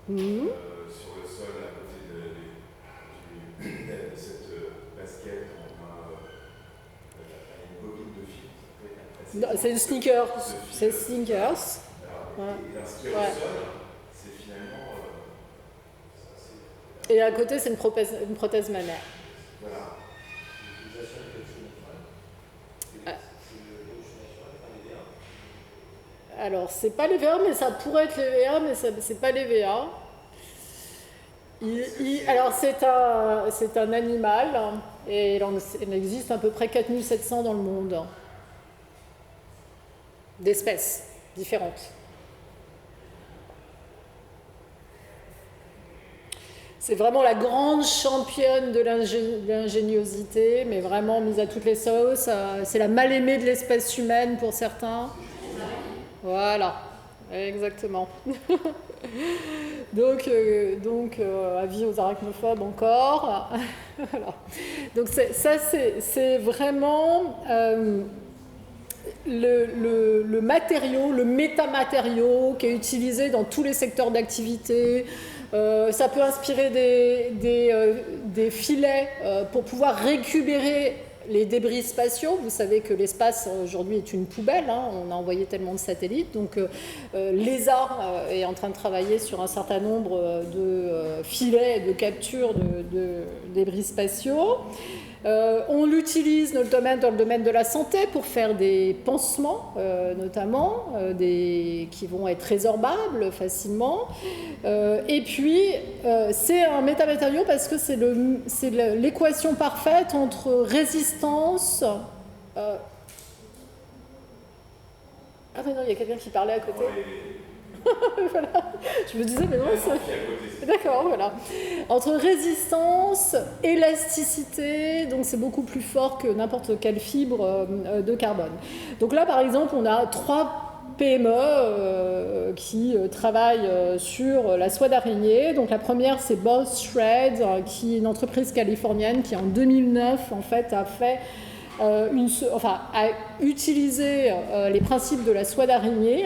Speaker 1: Sur le sol, à côté de cette basket, on a une bobine de fil.
Speaker 2: C'est le sneaker. C'est sneakers.
Speaker 1: Ouais. Et ce qui est au sol, c'est finalement.
Speaker 2: Et à côté, c'est une prothèse mammaire.
Speaker 1: Voilà.
Speaker 2: Alors, c'est pas l'EVA, mais ça pourrait être l'EVA, mais c'est pas l'EVA. Alors, c'est un animal, et il en existe à peu près 4700 dans le monde, d'espèces différentes. C'est vraiment la grande championne de l'ingéniosité, mais vraiment mise à toutes les sauces. C'est la mal-aimée de l'espèce humaine pour certains. Voilà, exactement. donc avis aux arachnophobes encore. Voilà. Donc c'est vraiment le matériau, le métamatériau qui est utilisé dans tous les secteurs d'activité. Ça peut inspirer des filets pour pouvoir récupérer les débris spatiaux. Vous savez que l'espace aujourd'hui est une poubelle, on a envoyé tellement de satellites, donc l'ESA est en train de travailler sur un certain nombre de filets de capture de débris spatiaux. On l'utilise dans le domaine de la santé pour faire des pansements, notamment, qui vont être résorbables facilement. Et puis, c'est un métamatériau parce que c'est l'équation parfaite entre résistance... Ah mais non, il y a quelqu'un qui parlait à côté. Voilà. Je me disais, mais non, c'est... D'accord, voilà. Entre résistance, élasticité, donc c'est beaucoup plus fort que n'importe quelle fibre de carbone. Donc là, par exemple, on a 3 PME qui travaillent sur la soie d'araignée. Donc la première, c'est Boss Shred, qui est une entreprise californienne qui, en 2009, en fait, a utilisé les principes de la soie d'araignée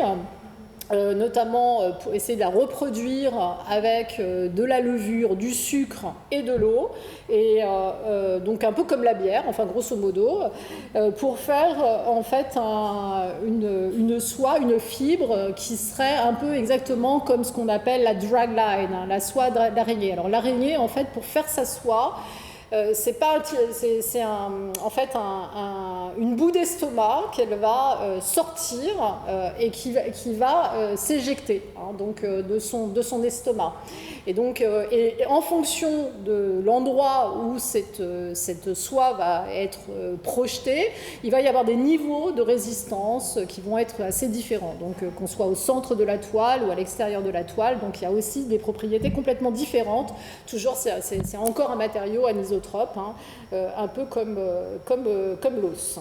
Speaker 2: notamment pour essayer de la reproduire avec de la levure, du sucre et de l'eau, et donc un peu comme la bière, enfin grosso modo, pour faire en fait une soie, une fibre qui serait un peu exactement comme ce qu'on appelle la dragline, hein, la soie d'araignée. Alors l'araignée, en fait, pour faire sa soie, c'est en fait une boue d'estomac qu'elle va sortir et qui va s'éjecter, hein, donc de son estomac. Et donc, et en fonction de l'endroit où cette soie va être projetée, il va y avoir des niveaux de résistance qui vont être assez différents. Donc, qu'on soit au centre de la toile ou à l'extérieur de la toile, donc il y a aussi des propriétés complètement différentes. Toujours, c'est encore un matériau anisotrope, hein, un peu comme l'os.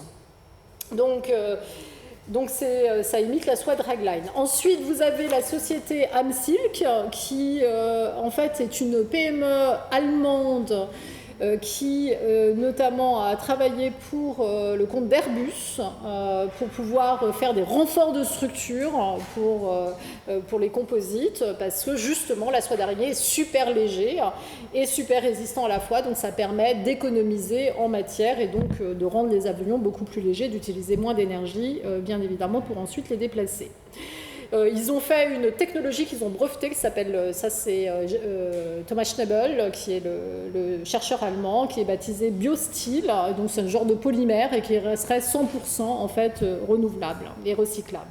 Speaker 2: Donc ça imite la soie dragline. Ensuite, vous avez la société Amsilk, qui en fait est une PME allemande qui notamment a travaillé pour le compte d'Airbus pour pouvoir faire des renforts de structure pour les composites, parce que justement la soie d'araignée est super léger et super résistant à la fois, donc ça permet d'économiser en matière et donc de rendre les avions beaucoup plus légers, d'utiliser moins d'énergie bien évidemment pour ensuite les déplacer. Ils ont fait une technologie qu'ils ont brevetée qui s'appelle, ça c'est Thomas Schnabel, qui est le chercheur allemand, qui est baptisé BioSteel, donc c'est un genre de polymère et qui serait 100% en fait renouvelable et recyclable.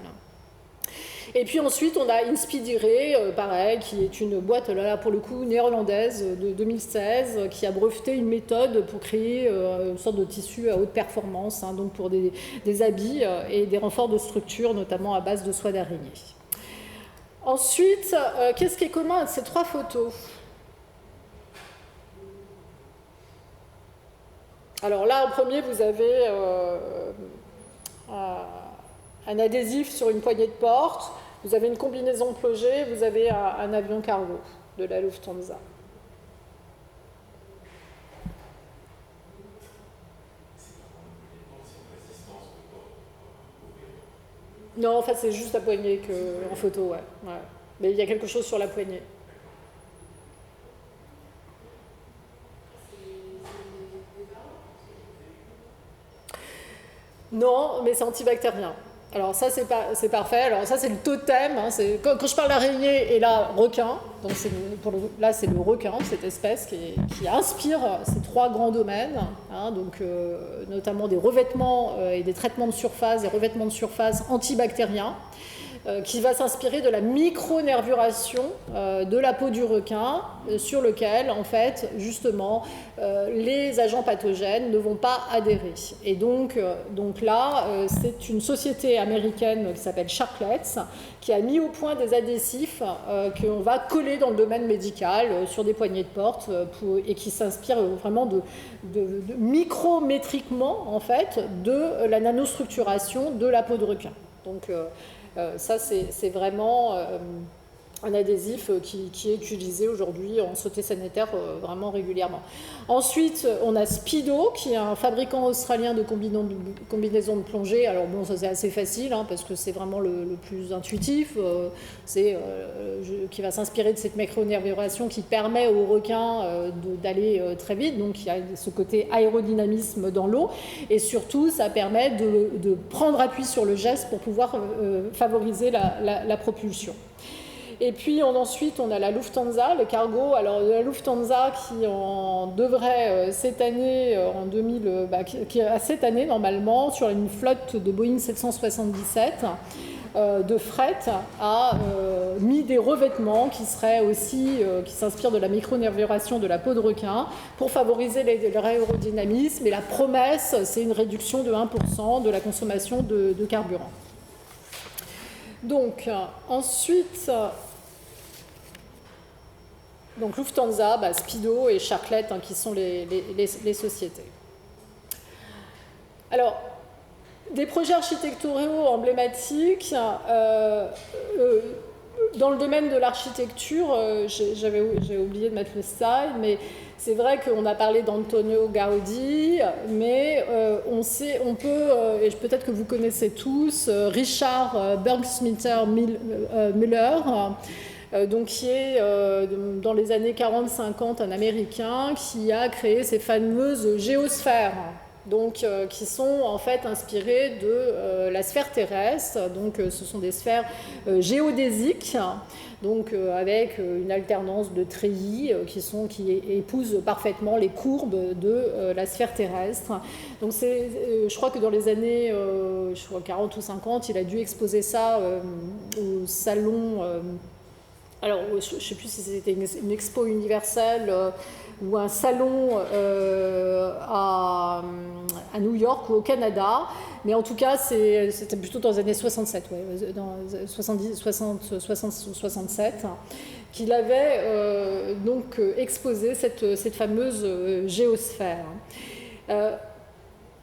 Speaker 2: Et puis ensuite, on a Inspidire, pareil, qui est une boîte, là pour le coup, néerlandaise de 2016, qui a breveté une méthode pour créer une sorte de tissu à haute performance, hein, donc pour des habits et des renforts de structure, notamment à base de soie d'araignée. Ensuite, qu'est-ce qui est commun à ces trois photos ? Alors là, en premier, vous avez un adhésif sur une poignée de porte, vous avez une combinaison de projet, vous avez un avion cargo de la Lufthansa. Non, en fait, c'est juste la poignée en photo, ouais. Mais il y a quelque chose sur la poignée. Non, mais c'est antibactérien. Alors ça, c'est parfait. Alors ça, c'est le totem. Hein, quand je parle d'araignée et là, requin, donc là, c'est le requin, cette espèce qui inspire ces trois grands domaines, hein, donc, notamment des revêtements et des traitements de surface, des revêtements de surface antibactériens, qui va s'inspirer de la micronervuration de la peau du requin, sur lequel, en fait, justement, les agents pathogènes ne vont pas adhérer. Et donc là, c'est une société américaine qui s'appelle Sharklets, qui a mis au point des adhésifs qu'on va coller dans le domaine médical sur des poignées de porte et qui s'inspirent vraiment de micrométriquement, en fait, de la nanostructuration de la peau de requin. Donc, ça, c'est vraiment un adhésif qui est utilisé aujourd'hui en santé sanitaire vraiment régulièrement. Ensuite, on a Speedo, qui est un fabricant australien de combinaisons de plongée. Alors bon, ça c'est assez facile, hein, parce que c'est vraiment le plus intuitif. Qui va s'inspirer de cette micronervuration qui permet aux requins d'aller très vite. Donc il y a ce côté aérodynamisme dans l'eau. Et surtout, ça permet de prendre appui sur le geste pour pouvoir favoriser la propulsion. Et puis ensuite, on a la Lufthansa, le cargo. Alors la Lufthansa qui devrait cette année, qui a cette année normalement, sur une flotte de Boeing 777 de fret, a mis des revêtements qui seraient aussi, qui s'inspirent de la micronervuration de la peau de requin pour favoriser leur aérodynamisme. Et la promesse, c'est une réduction de 1% de la consommation de carburant. Donc ensuite... Donc Lufthansa, Speedo et Sharklets, hein, qui sont les sociétés. Alors, des projets architecturaux emblématiques, dans le domaine de l'architecture, j'avais oublié de mettre le slide, mais c'est vrai qu'on a parlé d'Antonio Gaudí, mais on peut, et peut-être que vous connaissez tous, Richard Burgmüller, donc qui est dans les années 40-50 un Américain qui a créé ces fameuses géosphères. Donc, qui sont en fait inspirées de la sphère terrestre. Donc, ce sont des sphères géodésiques, donc avec une alternance de treillis qui épousent parfaitement les courbes de la sphère terrestre. Donc, je crois que dans les années 40 ou 50, il a dû exposer ça au salon. Alors, je ne sais plus si c'était une expo universelle ou un salon à New York ou au Canada, mais en tout cas, c'était plutôt dans les années 67, ouais, dans 67, qu'il avait donc exposé cette fameuse géosphère.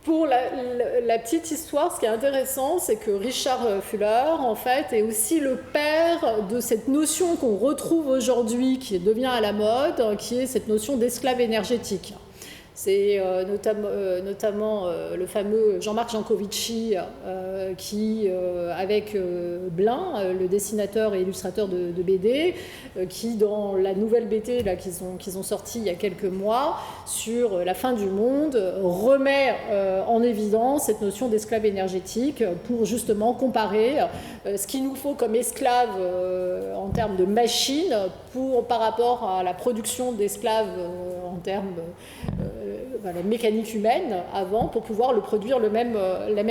Speaker 2: Pour la petite histoire, ce qui est intéressant, c'est que Richard Fuller, en fait, est aussi le père de cette notion qu'on retrouve aujourd'hui, qui devient à la mode, qui est cette notion d'esclave énergétique. C'est notamment le fameux Jean-Marc Jancovici qui, avec Blin, le dessinateur et illustrateur de BD, qui dans la nouvelle BD qu'ils ont sortie il y a quelques mois sur la fin du monde, remet en évidence cette notion d'esclave énergétique pour justement comparer ce qu'il nous faut comme esclave en termes de machines par rapport à la production d'esclaves en termes la mécanique humaine avant pour pouvoir le produire la même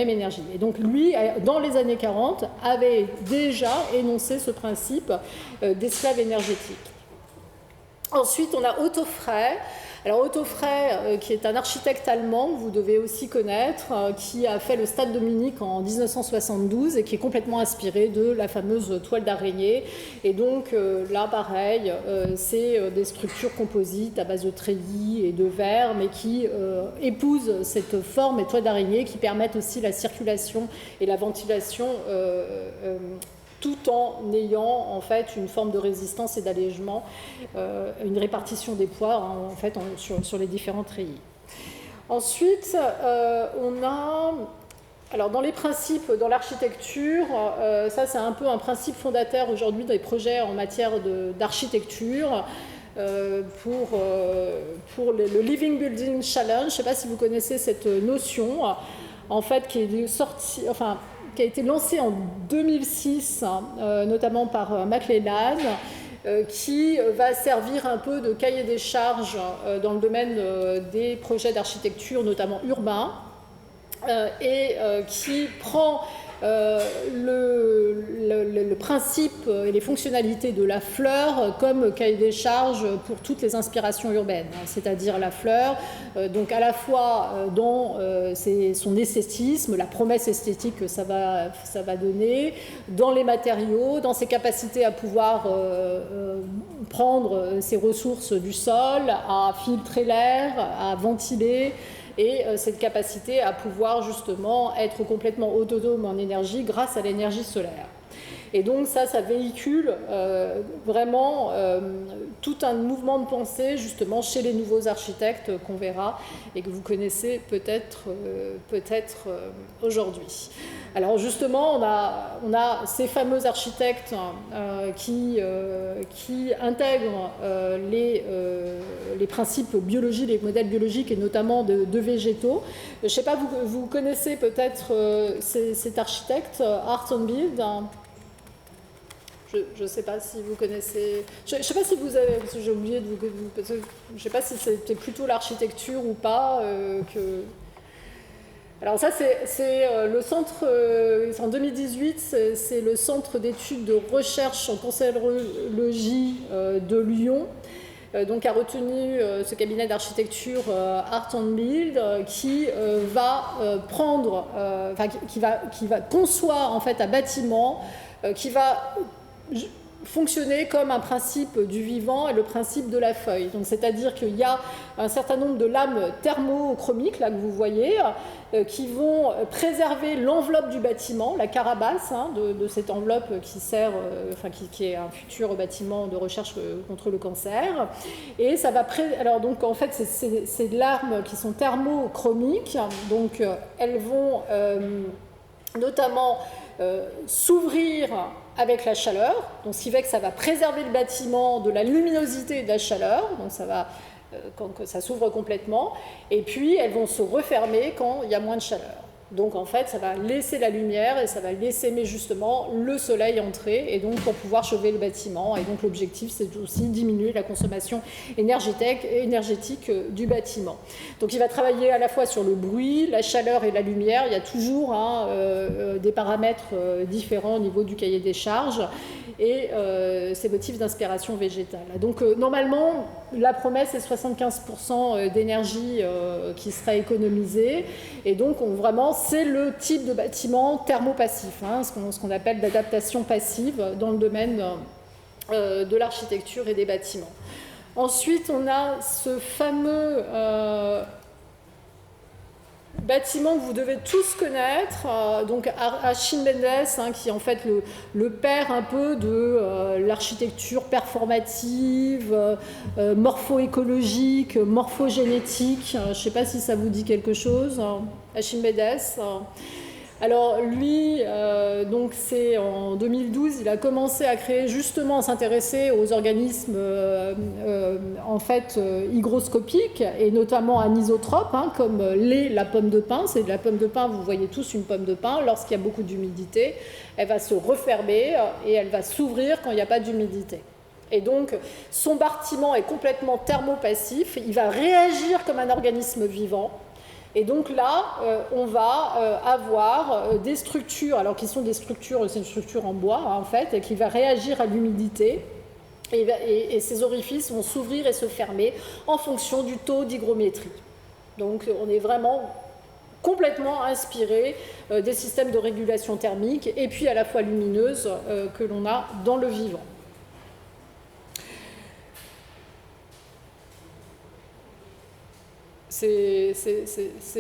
Speaker 2: énergie. Et donc lui, dans les années 40, avait déjà énoncé ce principe d'esclave énergétique. Ensuite, on a Otto Frey. Alors Otto Frey, qui est un architecte allemand que vous devez aussi connaître, qui a fait le Stade de Munich en 1972 et qui est complètement inspiré de la fameuse toile d'araignée. Et donc là, pareil, c'est des structures composites à base de treillis et de verre, mais qui épousent cette forme et toile d'araignée, qui permettent aussi la circulation et la ventilation tout en ayant en fait une forme de résistance et d'allègement, une répartition des poids en fait sur les différents treillis. Ensuite, on a, alors dans les principes, dans l'architecture, ça c'est un peu un principe fondateur aujourd'hui des projets en matière d'architecture. Pour le Living Building Challenge, je ne sais pas si vous connaissez cette notion, en fait qui est sortie, enfin qui a été lancé en 2006, notamment par McLellan, qui va servir un peu de cahier des charges dans le domaine des projets d'architecture, notamment urbains, et qui prend le principe et les fonctionnalités de la fleur comme cahier des charges pour toutes les inspirations urbaines, c'est-à-dire la fleur, donc à la fois dans son esthétisme, la promesse esthétique que ça va donner, dans les matériaux, dans ses capacités à pouvoir prendre ses ressources du sol, à filtrer l'air, à ventiler, et cette capacité à pouvoir justement être complètement autonome en énergie grâce à l'énergie solaire. Et donc ça véhicule vraiment tout un mouvement de pensée justement chez les nouveaux architectes qu'on verra et que vous connaissez peut-être aujourd'hui. Alors justement, on a ces fameux architectes qui intègrent les principes biologiques, les modèles biologiques et notamment de végétaux. Je ne sais pas, vous connaissez peut-être cet architecte, Art on Build. Je ne sais pas si vous connaissez. Je ne sais pas si vous avez. Parce que j'ai oublié de vous. Je ne sais pas si c'était plutôt l'architecture ou pas. Alors, ça, c'est le centre. En 2018, c'est le centre d'études de recherche en cancérologie de Lyon. Donc, a retenu ce cabinet d'architecture Art on Build qui va prendre. Qui va concevoir en fait un bâtiment qui va fonctionner comme un principe du vivant et le principe de la feuille. Donc, c'est-à-dire qu'il y a un certain nombre de lames thermochromiques, là que vous voyez, qui vont préserver l'enveloppe du bâtiment, la carapace de cette enveloppe qui sert, qui est un futur bâtiment de recherche contre le cancer. Et ça va alors donc en fait ces lames qui sont thermochromiques, donc elles vont notamment s'ouvrir avec la chaleur, donc ce qui fait que ça va préserver le bâtiment de la luminosité et de la chaleur, donc ça va quand ça s'ouvre complètement, et puis elles vont se refermer quand il y a moins de chaleur. Donc en fait, ça va laisser la lumière et ça va laisser justement le soleil entrer, et donc pour pouvoir chauffer le bâtiment. Et donc l'objectif, c'est aussi diminuer la consommation énergétique du bâtiment. Donc il va travailler à la fois sur le bruit, la chaleur et la lumière. Il y a toujours des paramètres différents au niveau du cahier des charges et ces motifs d'inspiration végétale. Donc normalement, la promesse est 75% d'énergie qui sera économisée, et donc vraiment c'est le type de bâtiment thermopassif, ce qu'on appelle d'adaptation passive dans le domaine de l'architecture et des bâtiments. Ensuite, on a ce fameux bâtiment que vous devez tous connaître, donc Achim Mendes, qui est en fait le père un peu de l'architecture performative, morpho-écologique, morphogénétique. Je ne sais pas si ça vous dit quelque chose, Achim Mendes. Alors lui, donc c'est en 2012, il a commencé à créer, justement, à s'intéresser aux organismes en fait hygroscopiques et notamment anisotropes, comme la pomme de pin. C'est de la pomme de pin, vous voyez tous une pomme de pin, lorsqu'il y a beaucoup d'humidité, elle va se refermer et elle va s'ouvrir quand il n'y a pas d'humidité. Et donc, son bâtiment est complètement thermopassif, il va réagir comme un organisme vivant. Et donc là, on va avoir des structures, alors qui sont des structures, c'est une structure en bois en fait, et qui va réagir à l'humidité. Et ces orifices vont s'ouvrir et se fermer en fonction du taux d'hygrométrie. Donc on est vraiment complètement inspiré des systèmes de régulation thermique et puis à la fois lumineuse que l'on a dans le vivant. C'est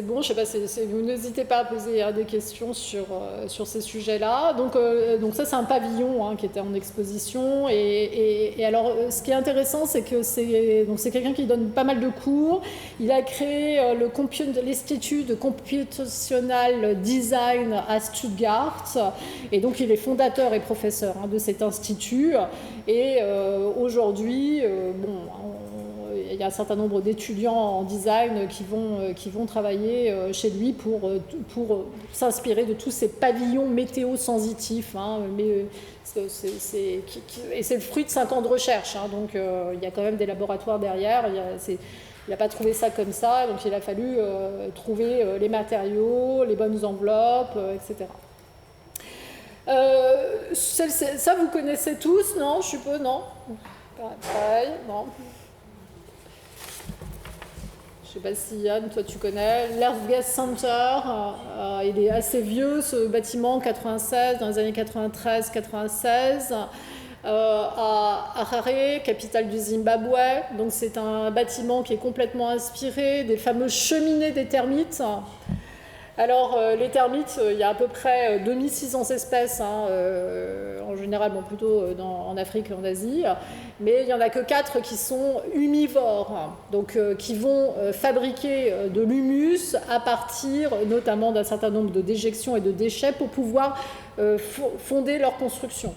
Speaker 2: bon, je ne sais pas, vous n'hésitez pas à poser des questions sur ces sujets-là. Donc ça, c'est un pavillon qui était en exposition. Et alors, ce qui est intéressant, c'est que c'est quelqu'un qui donne pas mal de cours. Il a créé l'Institut de Computational Design à Stuttgart. Et donc, il est fondateur et professeur de cet institut. Et aujourd'hui, il y a un certain nombre d'étudiants en design qui vont travailler chez lui pour s'inspirer de tous ces pavillons météo-sensitifs. Et c'est le fruit de 5 ans de recherche. Donc il y a quand même des laboratoires derrière. Il n'a pas trouvé ça comme ça. Donc il a fallu trouver les matériaux, les bonnes enveloppes, etc. Ça, vous connaissez tous, non? Je suppose, non? Pareil, non. Je ne sais pas si Yann, toi tu connais, l'Earth Gas Center, il est assez vieux ce bâtiment, 96, dans les années 93-96, à Harare, capitale du Zimbabwe. Donc c'est un bâtiment qui est complètement inspiré des fameuses cheminées des termites. Alors les termites, il y a à peu près 2600 espèces, en général, plutôt en Afrique et en Asie, mais il n'y en a que 4 qui sont humivores, donc qui vont fabriquer de l'humus à partir notamment d'un certain nombre de déjections et de déchets pour pouvoir fonder leur construction.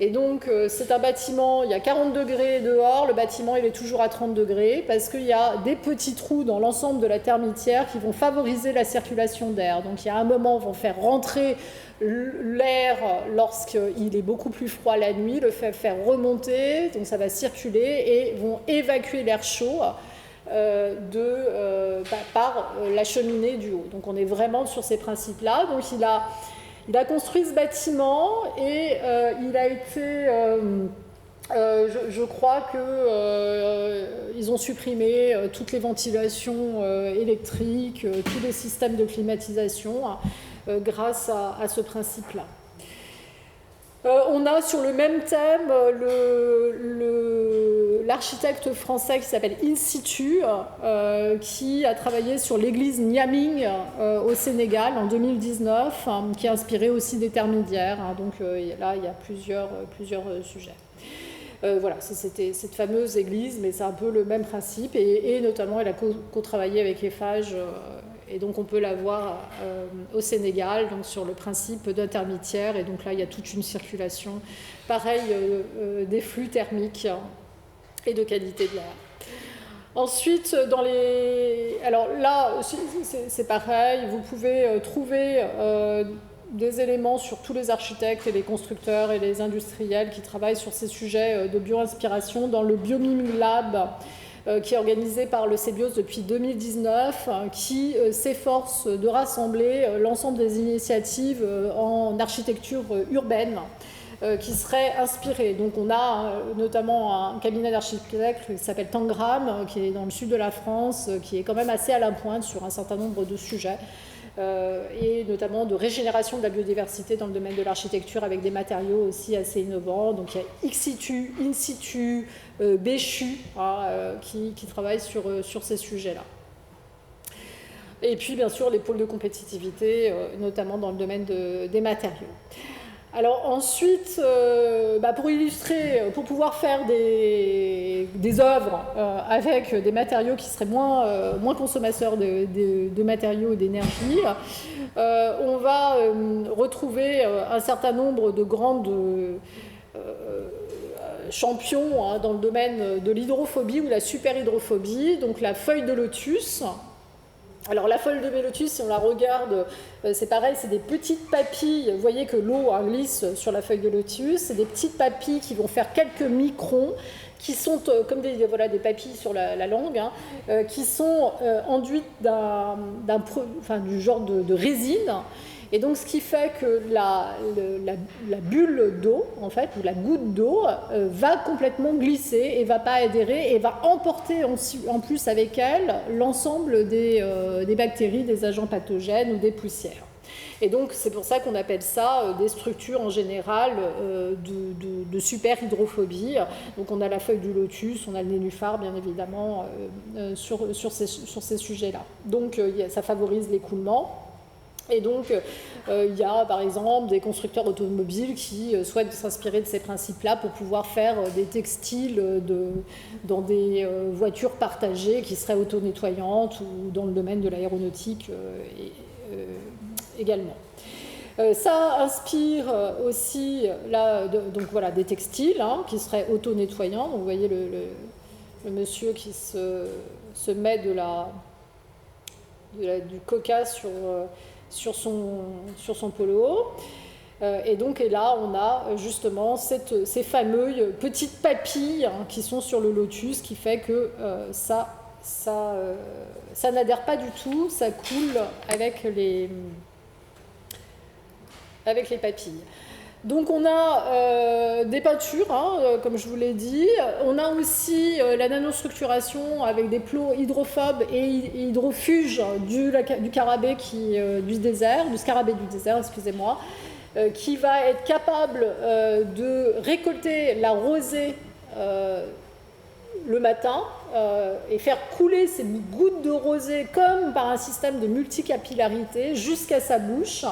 Speaker 2: Et donc c'est un bâtiment, il y a 40 degrés dehors, le bâtiment il est toujours à 30 degrés parce qu'il y a des petits trous dans l'ensemble de la termitière qui vont favoriser la circulation d'air. Donc il y a un moment où on va faire rentrer l'air lorsqu'il est beaucoup plus froid la nuit, le faire remonter, donc ça va circuler et vont évacuer l'air chaud par la cheminée du haut. Donc on est vraiment sur ces principes-là. Donc il a construit ce bâtiment et il a été, je crois qu'ils ont supprimé toutes les ventilations électriques, tous les systèmes de climatisation grâce à ce principe-là. On a sur le même thème l'architecte français qui s'appelle In Situ, qui a travaillé sur l'église Niamey au Sénégal en 2019, qui a inspiré aussi des termitières. Donc là, il y a plusieurs sujets. Voilà, c'était cette fameuse église, mais c'est un peu le même principe. Et notamment, elle a co-travaillé avec Eiffage. Et donc on peut la voir au Sénégal, donc sur le principe d'intermitière. Et donc là, il y a toute une circulation, pareil, des flux thermiques et de qualité de l'air. Ensuite, alors là, c'est pareil, vous pouvez trouver des éléments sur tous les architectes et les constructeurs et les industriels qui travaillent sur ces sujets de bio-inspiration dans le Biomiming Lab, qui est organisé par le CBIOS depuis 2019, qui s'efforce de rassembler l'ensemble des initiatives en architecture urbaine qui seraient inspirées. Donc on a notamment un cabinet d'architectes qui s'appelle Tangram, qui est dans le sud de la France, qui est quand même assez à la pointe sur un certain nombre de sujets, et notamment de régénération de la biodiversité dans le domaine de l'architecture avec des matériaux aussi assez innovants. Donc il y a X-Situ, In Situ, Béchu, qui travaillent sur ces sujets-là. Et puis bien sûr les pôles de compétitivité, notamment dans le domaine des matériaux. Alors ensuite, pour illustrer, pour pouvoir faire des œuvres avec des matériaux qui seraient moins consommateurs de matériaux et d'énergie, on va retrouver un certain nombre de grandes champions dans le domaine de l'hydrophobie ou de la superhydrophobie, donc la feuille de lotus. Alors la feuille de lotus, si on la regarde, c'est pareil, c'est des petites papilles. Vous voyez que l'eau glisse sur la feuille de lotus. C'est des petites papilles qui vont faire quelques microns, qui sont comme des papilles sur la langue, qui sont enduites du genre de résine. Et donc, ce qui fait que la bulle d'eau, en fait, ou la goutte d'eau, va complètement glisser et ne va pas adhérer et va emporter en plus avec elle l'ensemble des bactéries, des agents pathogènes ou des poussières. Et donc, c'est pour ça qu'on appelle ça des structures en général de super-hydrophobie. Donc, on a la feuille du lotus, on a le nénuphar, bien évidemment, sur ces sujets-là. Donc, ça favorise l'écoulement. Et donc, il y a par exemple des constructeurs automobiles qui souhaitent s'inspirer de ces principes-là pour pouvoir faire des textiles dans des voitures partagées qui seraient auto-nettoyantes ou dans le domaine de l'aéronautique également. Ça inspire aussi des textiles qui seraient auto-nettoyants. Donc, vous voyez le monsieur qui se met du coca sur son polo. Et là, on a justement ces fameuses petites papilles qui sont sur le lotus, qui fait que ça n'adhère pas du tout, ça coule avec les papilles. Donc on a des peintures, comme je vous l'ai dit. On a aussi la nanostructuration avec des plots hydrophobes et hydrofuges du scarabée du désert, excusez-moi, qui va être capable de récolter la rosée le matin et faire couler ces gouttes de rosée comme par un système de multicapillarité jusqu'à sa bouche.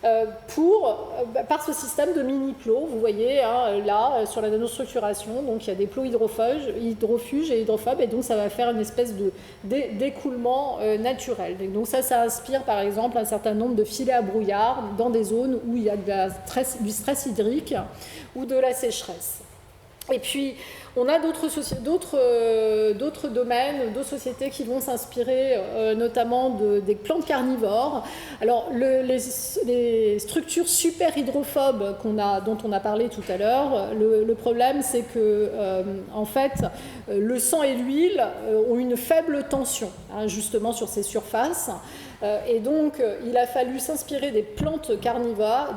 Speaker 2: Par ce système de mini-plots, vous voyez là sur la nanostructuration, donc il y a des plots hydrofuges et hydrophobes, et donc ça va faire une espèce d'écoulement naturel. Et donc ça inspire par exemple un certain nombre de filets à brouillard dans des zones où il y a du stress hydrique ou de la sécheresse. Et puis, on a d'autres domaines, d'autres sociétés qui vont s'inspirer notamment des plantes carnivores. Alors, les structures super hydrophobes dont on a parlé tout à l'heure, le problème, c'est que, en fait, le sang et l'huile ont une faible tension, justement, sur ces surfaces. Et donc, il a fallu s'inspirer des plantes carnivores,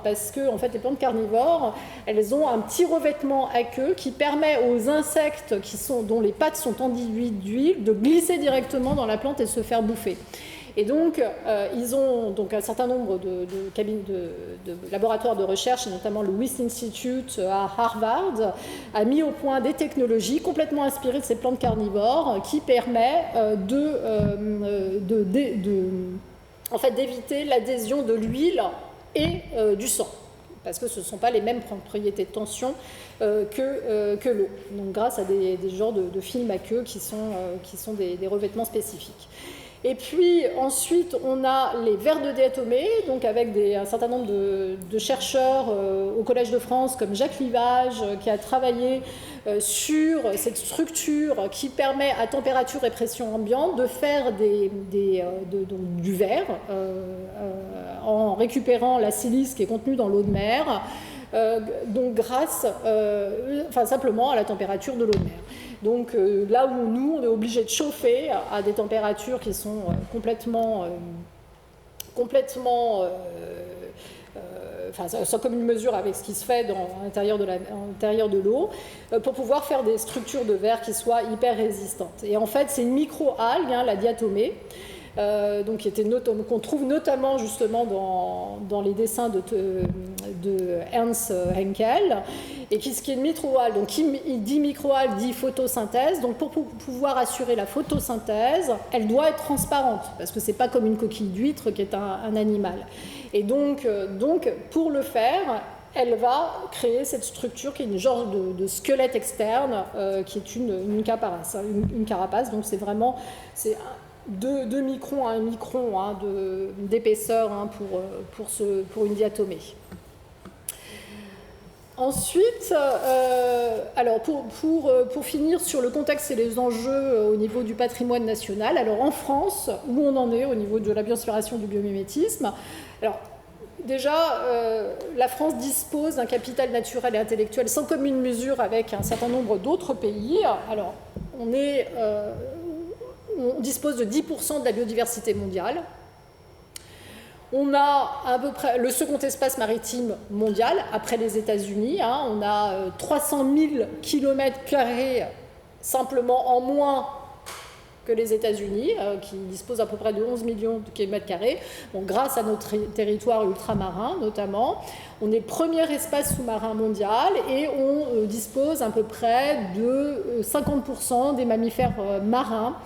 Speaker 2: parce que, en fait, les plantes carnivores, elles ont un petit revêtement aqueux qui permet aux insectes dont les pattes sont enduites d'huile de glisser directement dans la plante et se faire bouffer. Et donc, ils ont donc un certain nombre de laboratoires de recherche, notamment le Wyss Institute à Harvard, a mis au point des technologies complètement inspirées de ces plantes carnivores qui permettent en fait, d'éviter l'adhésion de l'huile et du sang, parce que ce ne sont pas les mêmes propriétés de tension que l'eau. Donc grâce à des genres de films aqueux qui sont des revêtements spécifiques. Et puis ensuite, on a les vers de diatomée, donc avec un certain nombre de chercheurs au Collège de France, comme Jacques Livage, qui a travaillé sur cette structure qui permet à température et pression ambiante de faire donc, du verre en récupérant la silice qui est contenue dans l'eau de mer, donc grâce simplement à la température de l'eau de mer. Donc là où nous, on est obligé de chauffer à des températures qui sont sans commune mesure avec ce qui se fait à l'intérieur de l'eau, pour pouvoir faire des structures de verre qui soient hyper résistantes. Et en fait, c'est une micro-algue, la diatomée, qu'on trouve notamment justement dans les dessins de Ernst Henkel, et ce qui est une microalgue. Donc il dit microalgue, dit photosynthèse. Donc pour pouvoir assurer la photosynthèse, elle doit être transparente, parce que c'est pas comme une coquille d'huître qui est un animal. Et donc pour le faire, elle va créer cette structure qui est une genre de squelette externe, qui est une carapace. Donc c'est vraiment 2 microns à 1 micron d'épaisseur pour une diatomée. Ensuite, alors pour finir sur le contexte et les enjeux au niveau du patrimoine national, alors en France, où on en est au niveau de la bioinspiration du biomimétisme, alors déjà, la France dispose d'un capital naturel et intellectuel sans commune mesure avec un certain nombre d'autres pays. Alors, on dispose de 10% de la biodiversité mondiale. On a à peu près le second espace maritime mondial, après les États-Unis. On a 300 000 km² simplement en moins que les États-Unis, qui disposent à peu près de 11 millions de km². Bon, grâce à notre territoire ultramarin, notamment. On est premier espace sous-marin mondial et on dispose à peu près de 50% des mammifères marins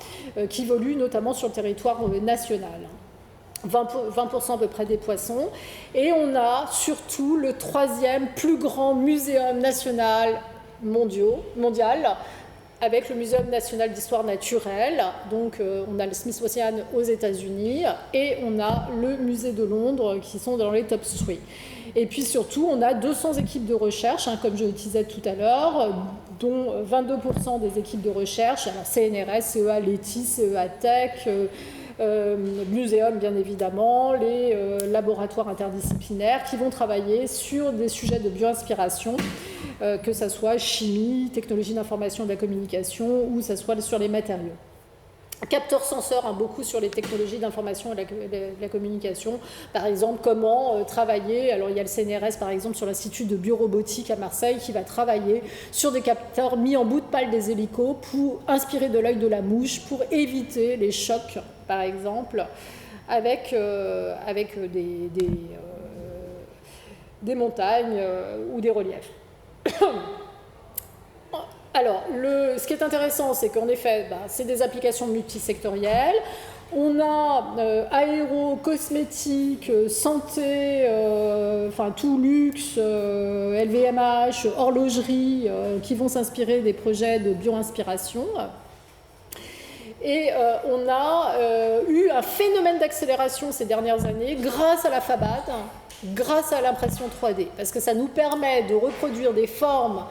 Speaker 2: qui évoluent notamment sur le territoire national. 20% à peu près des poissons, et on a surtout le 3e plus grand muséum national mondial, avec le Muséum national d'histoire naturelle. Donc on a le Smithsonian aux États-Unis et on a le musée de Londres qui sont dans les top 3. Et puis surtout, on a 200 équipes de recherche, comme je le disais tout à l'heure, dont 22% des équipes de recherche, alors CNRS, CEA Leti, CEA Tech, muséum bien évidemment, les laboratoires interdisciplinaires qui vont travailler sur des sujets de bioinspiration, que ce soit chimie, technologie d'information et de la communication, ou que ce soit sur les matériaux. Capteurs senseurs, beaucoup sur les technologies d'information et de la communication. Par exemple, comment travailler. Alors, il y a le CNRS, par exemple, sur l'Institut de biorobotique à Marseille, qui va travailler sur des capteurs mis en bout de pale des hélicos pour inspirer de l'œil de la mouche, pour éviter les chocs, par exemple, avec des montagnes ou des reliefs. Alors, ce qui est intéressant, c'est qu'en effet, c'est des applications multisectorielles. On a aéro, cosmétique, santé, tout luxe, LVMH, horlogerie, qui vont s'inspirer des projets de bioinspiration. Et on a eu un phénomène d'accélération ces dernières années grâce à la FABAD, grâce à l'impression 3D, parce que ça nous permet de reproduire des formes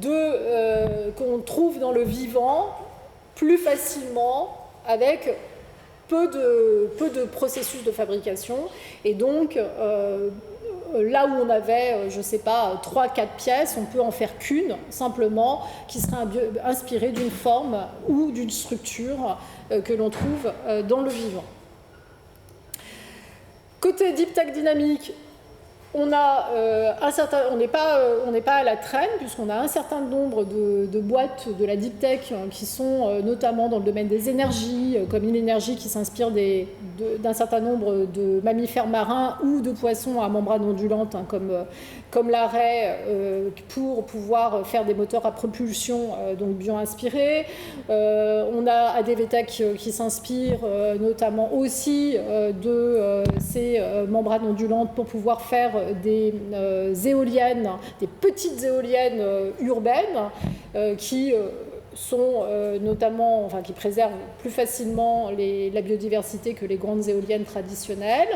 Speaker 2: qu'on trouve dans le vivant plus facilement avec peu de processus de fabrication. Et donc, là où on avait, 3-4 pièces, on peut en faire qu'une, simplement, qui serait inspirée d'une forme ou d'une structure que l'on trouve dans le vivant. Côté Deep Tech Dynamics, On n'est pas à la traîne, puisqu'on a un certain nombre de boîtes de la Deep Tech qui sont notamment dans le domaine des énergies, comme Inenergy qui s'inspire d'un certain nombre de mammifères marins ou de poissons à membrane ondulante, comme l'arrêt, pour pouvoir faire des moteurs à propulsion donc bio-inspirés. On a ADVTech qui s'inspire notamment aussi de ces membranes ondulantes pour pouvoir faire des éoliennes, des petites éoliennes urbaines qui sont notamment, qui préservent plus facilement la biodiversité que les grandes éoliennes traditionnelles.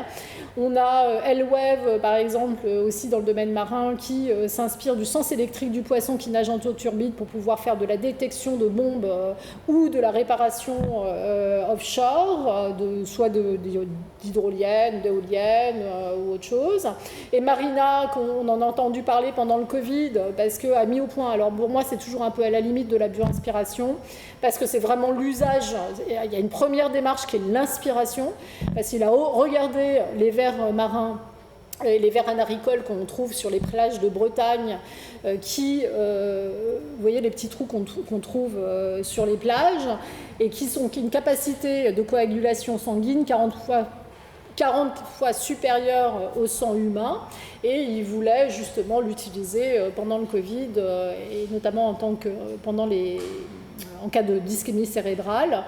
Speaker 2: On a Elwave, par exemple, aussi dans le domaine marin, qui s'inspire du sens électrique du poisson qui nage en turbine pour pouvoir faire de la détection de bombes ou de la réparation offshore, soit d'hydroliennes, d'éoliennes ou autre chose. Et Marina, qu'on en a entendu parler pendant le Covid, parce qu'elle a mis au point, alors pour moi c'est toujours un peu à la limite de la bio-inspiration, parce que c'est vraiment l'usage. Il y a une première démarche qui est l'inspiration, parce qu'il a regardé les vers marins et les vers anaricoles qu'on trouve sur les plages de Bretagne, vous voyez les petits trous qu'on trouve sur les plages, et qui ont une capacité de coagulation sanguine 40 fois supérieure au sang humain, et il voulait justement l'utiliser pendant le Covid, et notamment en cas de dyschémie cérébrale.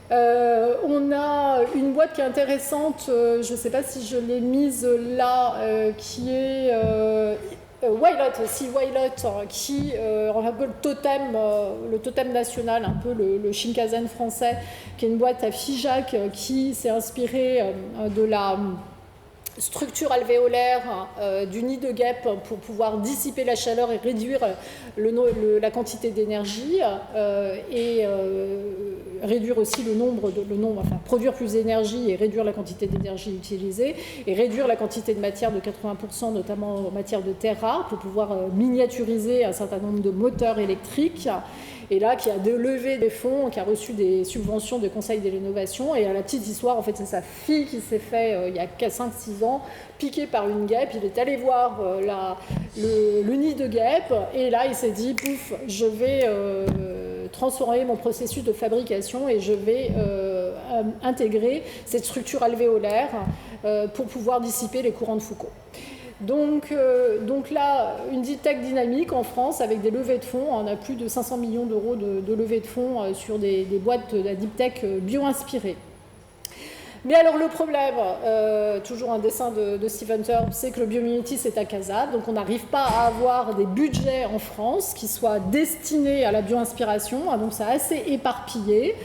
Speaker 2: On a une boîte qui est intéressante, je ne sais pas si je l'ai mise là, qui est Wylot, qui un peu le totem national, un peu le Shinkansen français, qui est une boîte à Figeac qui s'est inspirée de la structure alvéolaire du nid de guêpe pour pouvoir dissiper la chaleur et réduire la quantité d'énergie et réduire aussi produire plus d'énergie et réduire la quantité d'énergie utilisée et réduire la quantité de matière de 80%, notamment en matière de terres rares, pour pouvoir miniaturiser un certain nombre de moteurs électriques. Et là, qui a levé des fonds, qui a reçu des subventions de Conseil de l'innovation. Et à la petite histoire, en fait, c'est sa fille qui s'est fait, il y a 5-6 ans, piquée par une guêpe. Il est allé voir le nid de guêpe, et là, il s'est dit, pouf, je vais transformer mon processus de fabrication et je vais intégrer cette structure alvéolaire pour pouvoir dissiper les courants de Foucault. Donc là, une deep tech dynamique en France avec des levées de fonds. On a plus de 500 millions d'euros de levées de fonds sur des boîtes de la deep tech bio-inspirées. Mais alors le problème, toujours un dessin de Steve Hunter, c'est que le biomimétisme est incasable, donc on n'arrive pas à avoir des budgets en France qui soient destinés à la bio-inspiration, donc c'est assez éparpillé.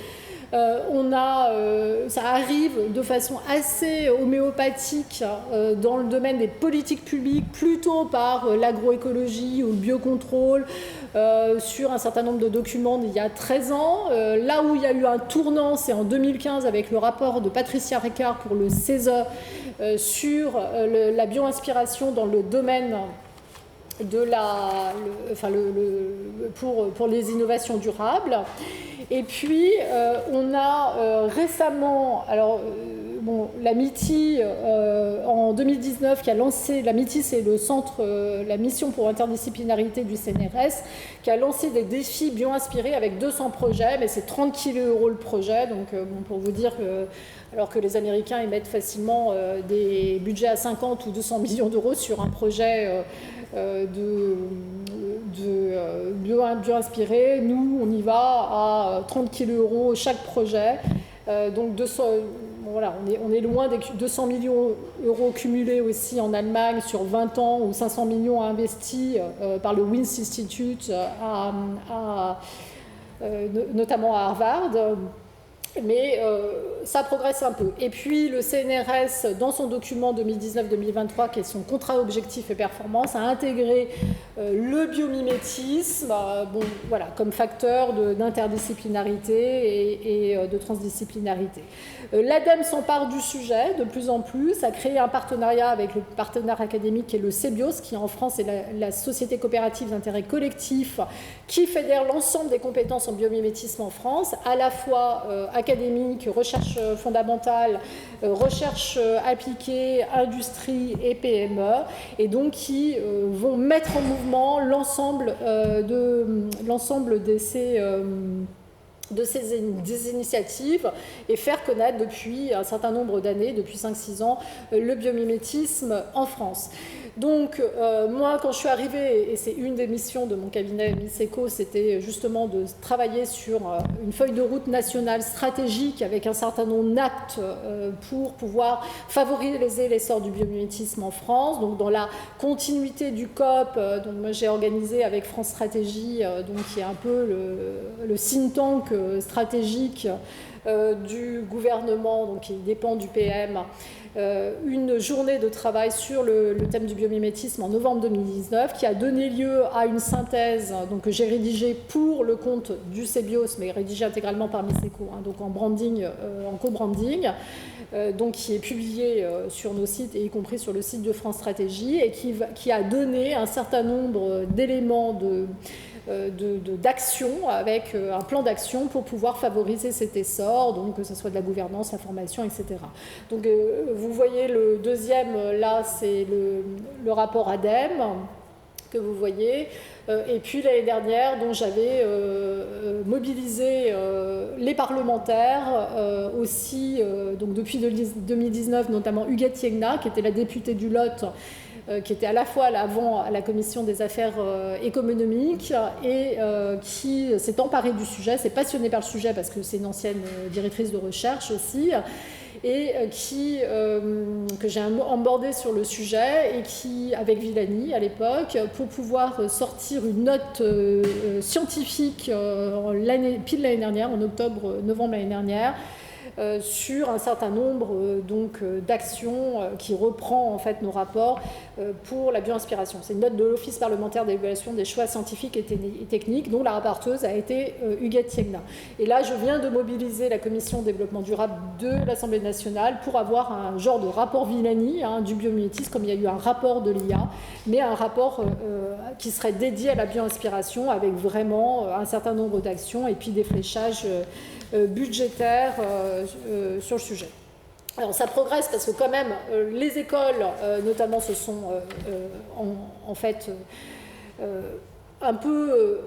Speaker 2: Ça arrive de façon assez homéopathique dans le domaine des politiques publiques, plutôt par l'agroécologie ou le biocontrôle, sur un certain nombre de documents d'il y a 13 ans. Là où il y a eu un tournant, c'est en 2015 avec le rapport de Patricia Ricard pour le CESE sur la bio-inspiration dans le domaine de pour les innovations durables. Et puis, on a récemment, la MITI, en 2019, qui a lancé, la MITI, c'est la mission pour interdisciplinarité du CNRS, qui a lancé des défis bio-inspirés avec 200 projets, mais c'est 30 kg € le projet, donc pour vous dire que, alors que les Américains émettent facilement des budgets à 50 ou 200 millions d'euros sur un projet bio-inspiré, nous on y va à 30 kg € chaque projet, donc on est loin des 200 millions d'euros cumulés aussi en Allemagne sur 20 ans, ou 500 millions investis par le WINS Institute notamment à Harvard. Mais ça progresse un peu. Et puis le CNRS, dans son document 2019-2023, qui est son contrat objectifs et performance, a intégré le biomimétisme comme facteur d'interdisciplinarité et de transdisciplinarité. L'ADEME s'empare du sujet de plus en plus, a créé un partenariat avec le partenaire académique qui est le CEBIOS, qui en France est la Société coopérative d'intérêt collectif, qui fédère l'ensemble des compétences en biomimétisme en France, à la fois académique, recherche fondamentale, recherche appliquée, industrie et PME, et donc qui vont mettre en mouvement l'ensemble des initiatives et faire connaître depuis un certain nombre d'années, depuis 5-6 ans, le biomimétisme en France. Donc, moi, quand je suis arrivée, et c'est une des missions de mon cabinet Miseco, c'était justement de travailler sur une feuille de route nationale stratégique avec un certain nombre d'actes pour pouvoir favoriser l'essor du biomimétisme en France. Donc, dans la continuité du COP, donc moi j'ai organisé avec France Stratégie, donc qui est un peu le think tank stratégique du gouvernement, donc qui dépend du PM, une journée de travail sur le thème du biomimétisme en novembre 2019 qui a donné lieu à une synthèse donc, que j'ai rédigée pour le compte du CBIOS, mais rédigée intégralement par Miseco, hein, donc en branding, en co-branding, donc qui est publiée sur nos sites et y compris sur le site de France Stratégie et qui a donné un certain nombre d'éléments d'action avec un plan d'action pour pouvoir favoriser cet essor, donc que ce soit de la gouvernance, la formation, etc. Donc vous voyez le deuxième, là c'est le rapport ADEME que vous voyez, et puis l'année dernière dont j'avais mobilisé les parlementaires aussi, donc depuis 2019 notamment Huguette Yegna qui était la députée du Lot, qui était à la fois avant à la commission des affaires économiques et qui s'est emparée du sujet, s'est passionnée par le sujet parce que c'est une ancienne directrice de recherche aussi, et que j'ai embordé sur le sujet et qui, avec Villani à l'époque, pour pouvoir sortir une note scientifique pile l'année dernière, en novembre l'année dernière, sur un certain nombre d'actions qui reprend en fait nos rapports pour la bioinspiration. C'est une note de l'Office parlementaire d'évaluation des choix scientifiques et techniques dont la rapporteuse a été Huguette Yegna. Et là, je viens de mobiliser la commission développement durable de l'Assemblée nationale pour avoir un genre de rapport Villani du biomimétisme, comme il y a eu un rapport de l'IA, mais un rapport qui serait dédié à la bioinspiration avec vraiment un certain nombre d'actions et puis des fléchages budgétaire sur le sujet. Alors ça progresse parce que quand même les écoles notamment se sont en fait un peu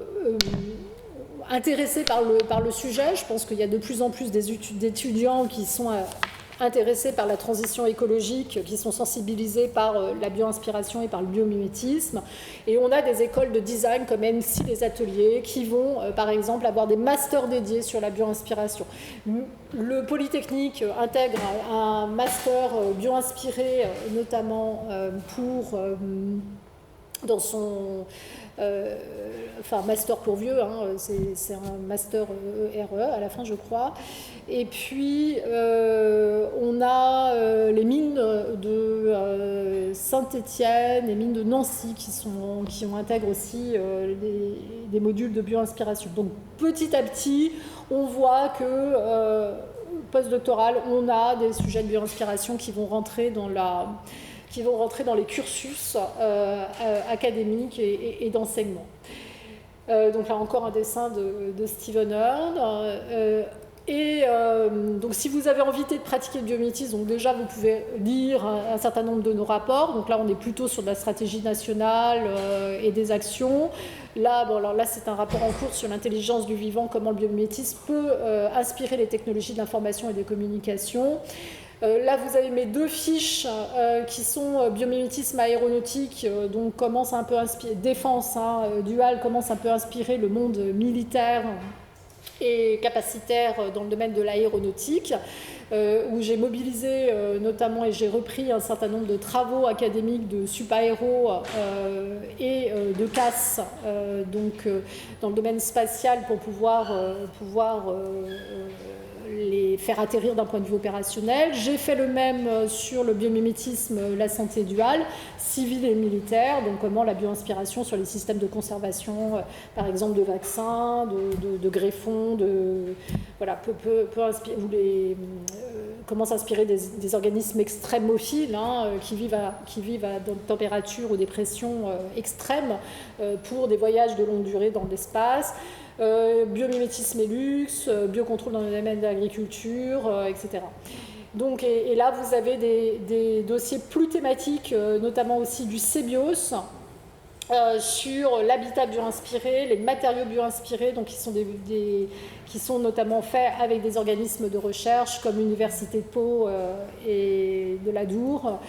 Speaker 2: intéressées par le sujet. Je pense qu'il y a de plus en plus d'étudiants qui sont intéressés par la transition écologique, qui sont sensibilisés par la bioinspiration et par le biomimétisme. Et on a des écoles de design comme MC des ateliers qui vont, par exemple, avoir des masters dédiés sur la bioinspiration. Le Polytechnique intègre un master bioinspiré, notamment dans son... master pour vieux, c'est un master RE à la fin je crois. Et puis on a les mines de Saint-Étienne, les mines de Nancy qui intègrent aussi des modules de bioinspiration. Donc petit à petit on voit que post-doctoral on a des sujets de bioinspiration qui vont rentrer dans les cursus académiques et d'enseignement. Donc là encore un dessin de Stephen Hearn. Donc si vous avez envie de pratiquer le biomimétisme, donc déjà vous pouvez lire un certain nombre de nos rapports. Donc là on est plutôt sur de la stratégie nationale et des actions. Là c'est un rapport en cours sur l'intelligence du vivant, comment le biomimétisme peut inspirer les technologies de l'information et des communications. Là, vous avez mes deux fiches qui sont biomimétisme aéronautique, donc commence un peu inspirer, défense dual commence un peu à inspirer le monde militaire et capacitaire dans le domaine de l'aéronautique, où j'ai mobilisé notamment et j'ai repris un certain nombre de travaux académiques de supaéro et de CAS, donc dans le domaine spatial pour pouvoir les faire atterrir d'un point de vue opérationnel. J'ai fait le même sur le biomimétisme, la santé duale, civile et militaire, donc comment la bioinspiration sur les systèmes de conservation, par exemple de vaccins, de greffons, peut inspirer, comment s'inspirer des organismes extrémophiles qui vivent à température ou des pressions extrêmes pour des voyages de longue durée dans l'espace. biomimétisme et luxe, biocontrôle dans le domaine de l'agriculture, etc. Donc, et là, vous avez des dossiers plus thématiques, notamment aussi du CBIOS, sur l'habitat bio-inspiré, les matériaux bio-inspirés, donc qui sont notamment faits avec des organismes de recherche comme l'Université de Pau et de l'Adour,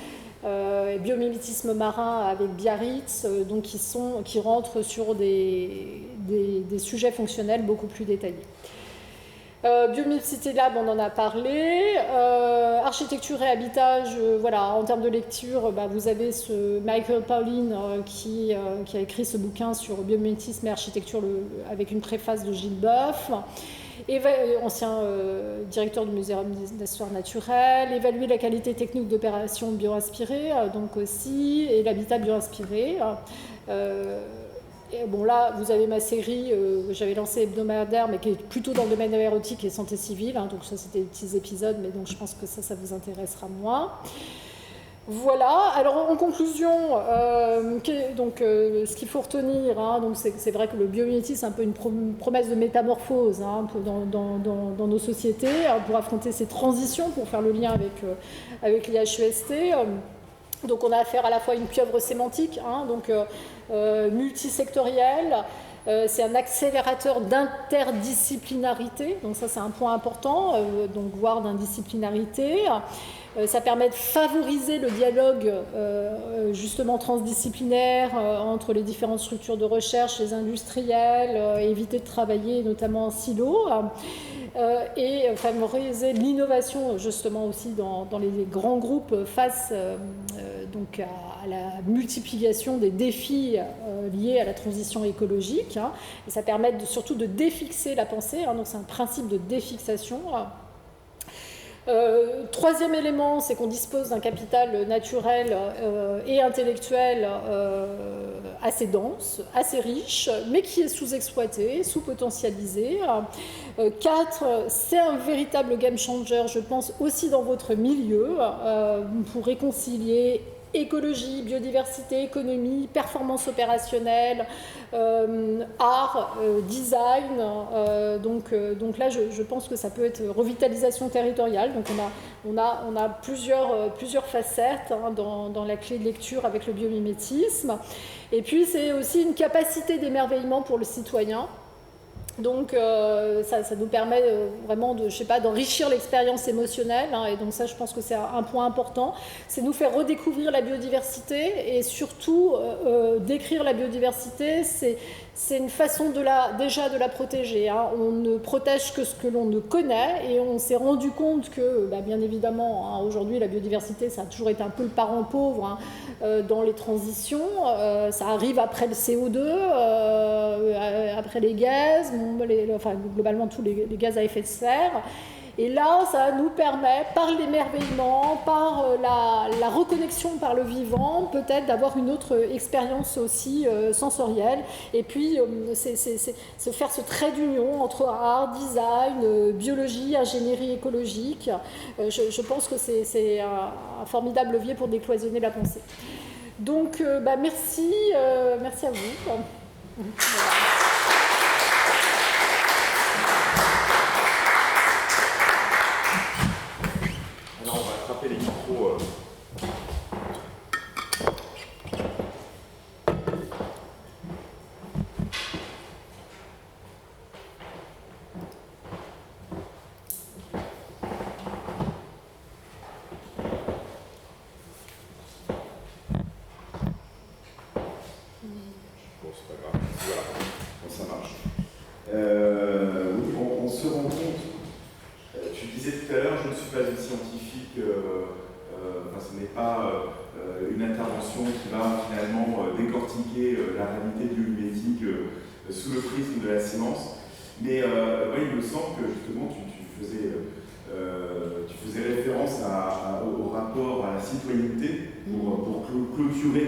Speaker 2: biomimétisme marin avec Biarritz, donc qui rentrent sur des sujets fonctionnels beaucoup plus détaillés. Biomimicité Lab, on en a parlé. Architecture et habitat, voilà, en termes de lecture, vous avez ce Michael Pauline qui a écrit ce bouquin sur biomimétisme et architecture avec une préface de Gilles Boeuf, ancien directeur du Muséum d'histoire naturelle, évaluer la qualité technique d'opérations bio-inspirées, donc aussi, et l'habitat bio-inspiré. Bon, là, vous avez ma série, j'avais lancé hebdomadaire, mais qui est plutôt dans le domaine aéronautique et santé civile, hein, donc ça, c'était des petits épisodes, mais donc je pense que ça vous intéressera moins. Voilà, alors en conclusion, ce qu'il faut retenir, hein, c'est vrai que le biomimétisme, c'est un peu une promesse de métamorphose hein, un peu dans nos sociétés, hein, pour affronter ces transitions, pour faire le lien avec l'IHEST. Donc on a affaire à la fois à une pieuvre sémantique, hein, multisectorielle, c'est un accélérateur d'interdisciplinarité, donc ça c'est un point important, voire d'indisciplinarité. Ça permet de favoriser le dialogue justement transdisciplinaire entre les différentes structures de recherche, les industriels, éviter de travailler notamment en silo. Et favoriser l'innovation justement aussi dans les grands groupes face donc à la multiplication des défis liés à la transition écologique. Hein, et ça permet surtout de défixer la pensée, hein, donc c'est un principe de défixation. Troisième élément, c'est qu'on dispose d'un capital naturel et intellectuel assez dense, assez riche, mais qui est sous-exploité, sous-potentialisé. 4, c'est un véritable game changer, je pense, aussi dans votre milieu, pour réconcilier écologie, biodiversité, économie, performance opérationnelle, art, design. Donc là, je pense que ça peut être revitalisation territoriale. Donc on a plusieurs facettes hein, dans la clé de lecture avec le biomimétisme. Et puis c'est aussi une capacité d'émerveillement pour le citoyen. Donc ça nous permet vraiment d'enrichir l'expérience émotionnelle hein, et donc ça je pense que c'est un point important, c'est nous faire redécouvrir la biodiversité et surtout décrire la biodiversité, c'est une façon déjà de la protéger. Hein. On ne protège que ce que l'on ne connaît et on s'est rendu compte que, bien évidemment, hein, aujourd'hui, la biodiversité, ça a toujours été un peu le parent pauvre hein, dans les transitions. Ça arrive après le CO2, après les gaz, globalement tous les gaz à effet de serre. Et là, ça nous permet, par l'émerveillement, par la reconnexion par le vivant, peut-être d'avoir une autre expérience aussi sensorielle. Et puis, c'est faire ce trait d'union entre art, design, biologie, ingénierie écologique. Je pense que c'est un formidable levier pour décloisonner la pensée. Donc, merci à vous. Voilà.
Speaker 1: Les micros. Bon, c'est pas grave. Voilà, bon, ça marche. Oui, on se rend compte. Tu disais tout à l'heure, je ne suis pas une scientifique. Ce n'est pas une intervention qui va finalement décortiquer la réalité biomimétique sous le prisme de la science. Mais il me semble que justement tu faisais référence au rapport à la citoyenneté pour clôturer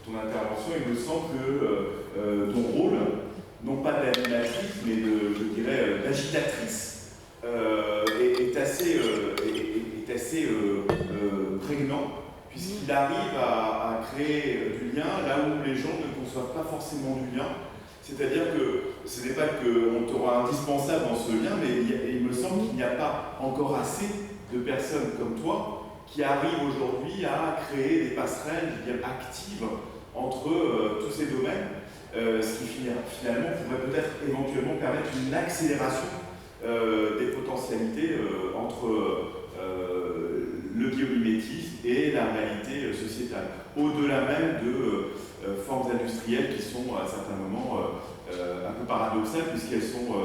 Speaker 1: ton intervention. Il me semble que ton rôle, non pas d'animatrice, mais d'agitatrice, est assez prégnant, puisqu'il arrive à créer du lien là où les gens ne conçoivent pas forcément du lien. C'est-à-dire que ce n'est pas qu'on t'aura indispensable dans ce lien, mais il me semble qu'il n'y a pas encore assez de personnes comme toi qui arrivent aujourd'hui à créer des passerelles, je veux dire, actives entre tous ces domaines, ce qui finalement pourrait peut-être éventuellement permettre une accélération des potentialités entre le biomimétisme et la réalité sociétale, au-delà même de formes industrielles qui sont à certains moments un peu paradoxales, puisqu'elles sont,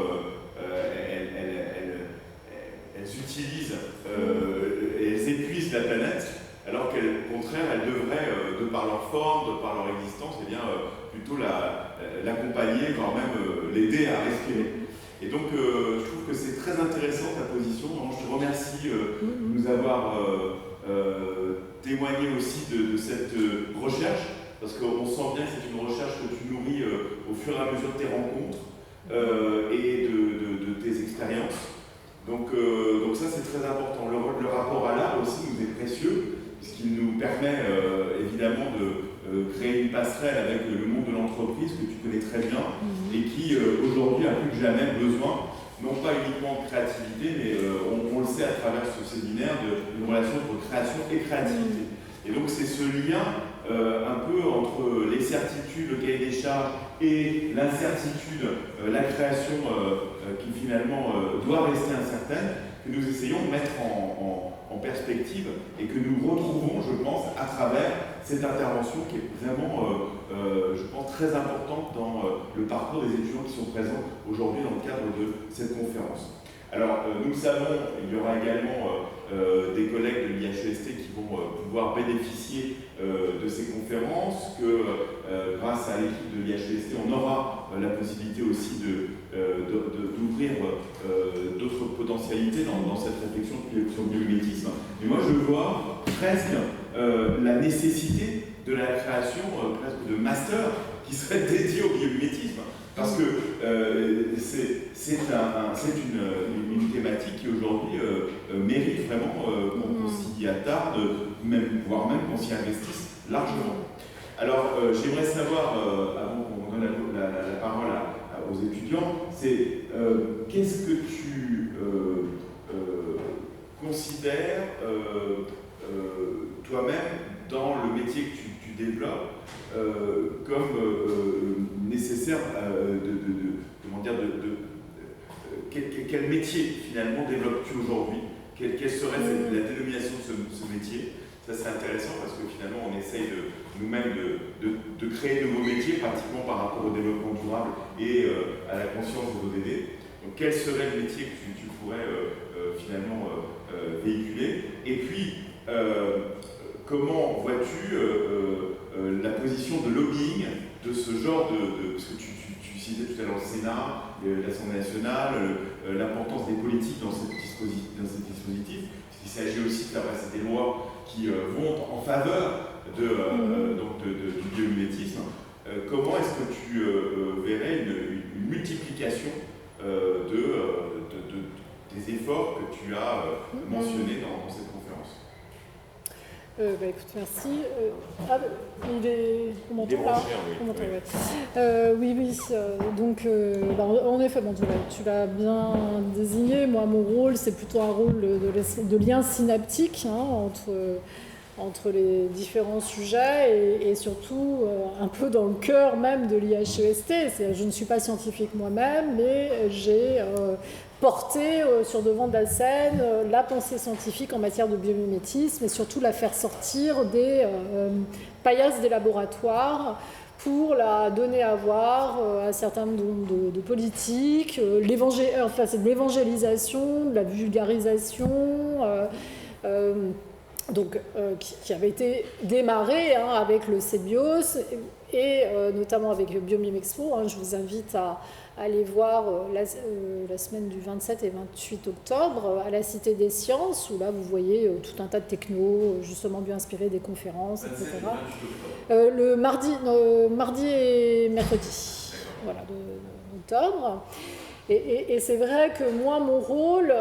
Speaker 1: elles utilisent et elles épuisent la planète, alors qu'au contraire, elles devraient, de par leur forme, de par leur existence, eh bien, plutôt l'accompagner, voire même l'aider à respirer. Et donc, je trouve que c'est très intéressant ta position. Donc, je te remercie de nous avoir témoigné aussi de cette recherche, parce qu'on sent bien que c'est une recherche que tu nourris au fur et à mesure de tes rencontres et de tes expériences. Donc ça, c'est très important. Le rapport à l'art aussi nous est précieux, puisqu'il nous permet évidemment de créer une passerelle avec le monde de l'entreprise que tu connais très bien et qui aujourd'hui a plus que jamais besoin, non pas uniquement de créativité, mais on le sait à travers ce séminaire, d'une relation entre création et créativité. Et donc c'est ce lien un peu entre les certitudes, le cahier des charges et l'incertitude, la création qui finalement doit rester incertaine, que nous essayons de mettre en perspective et que nous retrouvons, je pense, à travers cette intervention qui est vraiment, je pense, très importante dans le parcours des étudiants qui sont présents aujourd'hui dans le cadre de cette conférence. Alors, nous le savons, il y aura également des collègues de l'IHEST qui vont pouvoir bénéficier de ces conférences, que grâce à l'équipe de l'IHEST, on aura la possibilité aussi d'ouvrir d'autres potentialités dans cette réflexion sur le biomimétisme. Mais moi, je vois presque la nécessité de la création presque de masters qui seraient dédiés au biomimétisme. Parce que c'est une thématique qui aujourd'hui mérite vraiment qu'on s'y attarde, voire même qu'on s'y investisse largement. Alors j'aimerais savoir, avant qu'on donne la parole aux étudiants, c'est qu'est-ce que tu considères toi-même dans le métier que tu développes comme nécessaire quel métier finalement développes-tu aujourd'hui? Quelle serait la dénomination de ce métier? Ça c'est intéressant parce que finalement on essaye nous-mêmes de créer de nouveaux métiers pratiquement par rapport au développement durable et à la conscience des ODD. Donc quel serait le métier que tu pourrais finalement véhiculer? Et puis comment vois-tu la position de lobbying de ce genre parce que tu citais tout à l'heure le Sénat, l'Assemblée nationale, l'importance des politiques dans ce dispositif, puisqu'il s'agit aussi de faire passer des lois qui vont en faveur du biomimétisme. Comment est-ce que tu verrais une multiplication des efforts que tu as mentionnés dans cette conférence?
Speaker 2: Écoute, merci. On m'entend là? Oui. Donc, en effet, tu l'as bien désigné. Moi, mon rôle, c'est plutôt un rôle de lien synaptique entre les différents sujets et surtout un peu dans le cœur même de l'IHEST. Je ne suis pas scientifique moi-même, mais j'ai porter sur devant de la scène la pensée scientifique en matière de biomimétisme et surtout la faire sortir des paillasses des laboratoires pour la donner à voir à un certain nombre de politiques, c'est de l'évangélisation, de la vulgarisation, qui avait été démarrée avec le CBIOS et notamment avec Biomime Expo. Je vous invite à aller voir la semaine du 27 et 28 octobre à la Cité des Sciences, où là vous voyez tout un tas de technos, justement bien inspirés des conférences, etc. Le mardi et mercredi, voilà, d'octobre. Et c'est vrai que moi, mon rôle,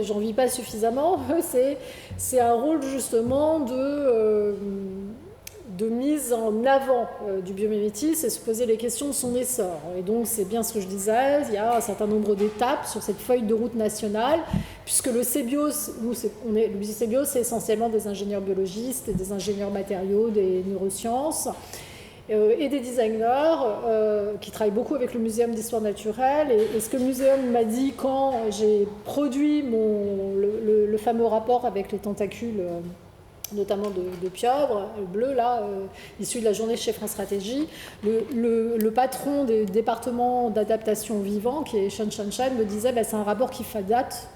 Speaker 2: j'en vis pas suffisamment, c'est un rôle justement de mise mise en avant du biomimétisme et se poser les questions de son essor. Et donc, c'est bien ce que je disais, il y a un certain nombre d'étapes sur cette feuille de route nationale, puisque le CBIOS, le CBIOS, c'est essentiellement des ingénieurs biologistes, et des ingénieurs matériaux, des neurosciences, et des designers qui travaillent beaucoup avec le Muséum d'histoire naturelle. Et ce que le muséum m'a dit quand j'ai produit le fameux rapport avec les tentacules, notamment de pieuvre, bleu, là, issu de la journée chez France Stratégie, le patron des départements d'adaptation au vivant, qui est Shan Shan Shan, me disait c'est un rapport qui fera date,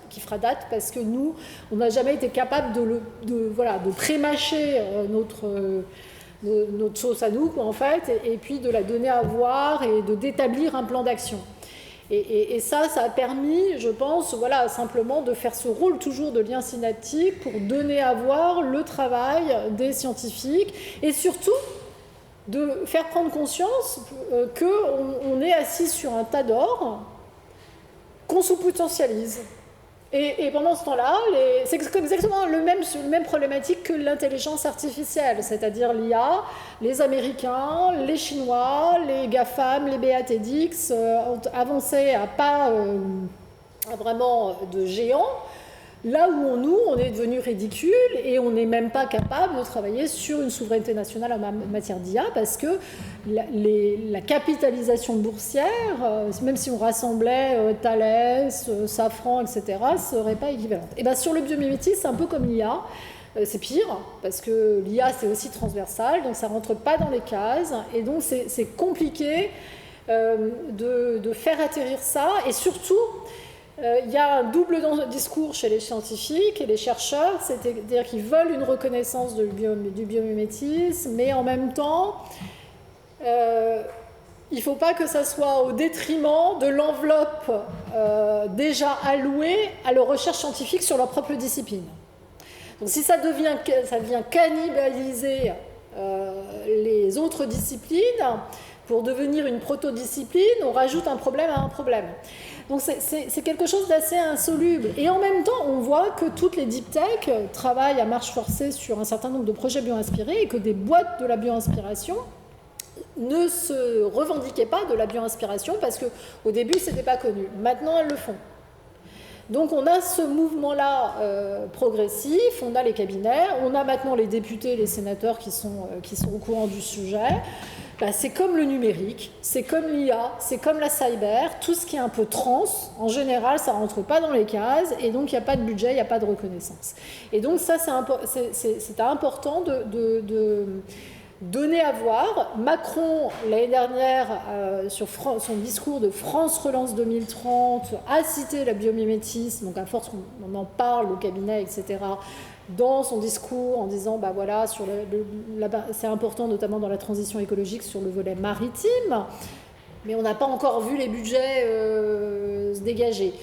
Speaker 2: parce que nous, on n'a jamais été capable de pré-mâcher notre sauce à nous, en fait, et puis de la donner à voir et d'établir un plan d'action. Et ça a permis, je pense, simplement de faire ce rôle toujours de lien synaptique pour donner à voir le travail des scientifiques et surtout de faire prendre conscience qu'on est assis sur un tas d'or qu'on sous-potentialise. Et pendant ce temps-là, c'est exactement le même problématique que l'intelligence artificielle, c'est-à-dire l'IA. Les Américains, les Chinois, les GAFAM, les BATX ont avancé à pas vraiment de géants, là où nous, on est devenu ridicule et on n'est même pas capable de travailler sur une souveraineté nationale en matière d'IA parce que la capitalisation boursière, même si on rassemblait Thales, Safran, etc., ne serait pas équivalente. Et bien sur le biomimétisme, c'est un peu comme l'IA. C'est pire, parce que l'IA, c'est aussi transversal, donc ça ne rentre pas dans les cases, et donc c'est compliqué de faire atterrir ça, et surtout, il y a un double discours chez les scientifiques et les chercheurs, c'est-à-dire qu'ils veulent une reconnaissance du biomimétisme, mais en même temps, il ne faut pas que ça soit au détriment de l'enveloppe déjà allouée à la recherche scientifique sur leur propre discipline. Donc si ça vient cannibaliser les autres disciplines, pour devenir une proto-discipline, on rajoute un problème à un problème. Donc c'est quelque chose d'assez insoluble. Et en même temps, on voit que toutes les deep tech travaillent à marche forcée sur un certain nombre de projets bio-inspirés et que des boîtes de la bio-inspiration ne se revendiquaient pas de la bio-inspiration parce qu'au début, ce n'était pas connu. Maintenant, elles le font. Donc on a ce mouvement-là progressif, on a les cabinets, on a maintenant les députés, les sénateurs qui sont au courant du sujet. C'est comme le numérique, c'est comme l'IA, c'est comme la cyber, tout ce qui est un peu trans, en général, ça ne rentre pas dans les cases, et donc il n'y a pas de budget, il n'y a pas de reconnaissance. Et donc ça, c'est important de donner à voir. Macron, l'année dernière, sur son discours de France Relance 2030, a cité la biomimétisme, donc à force on en parle au cabinet, etc., dans son discours en disant c'est important notamment dans la transition écologique sur le volet maritime, mais on n'a pas encore vu les budgets se dégager.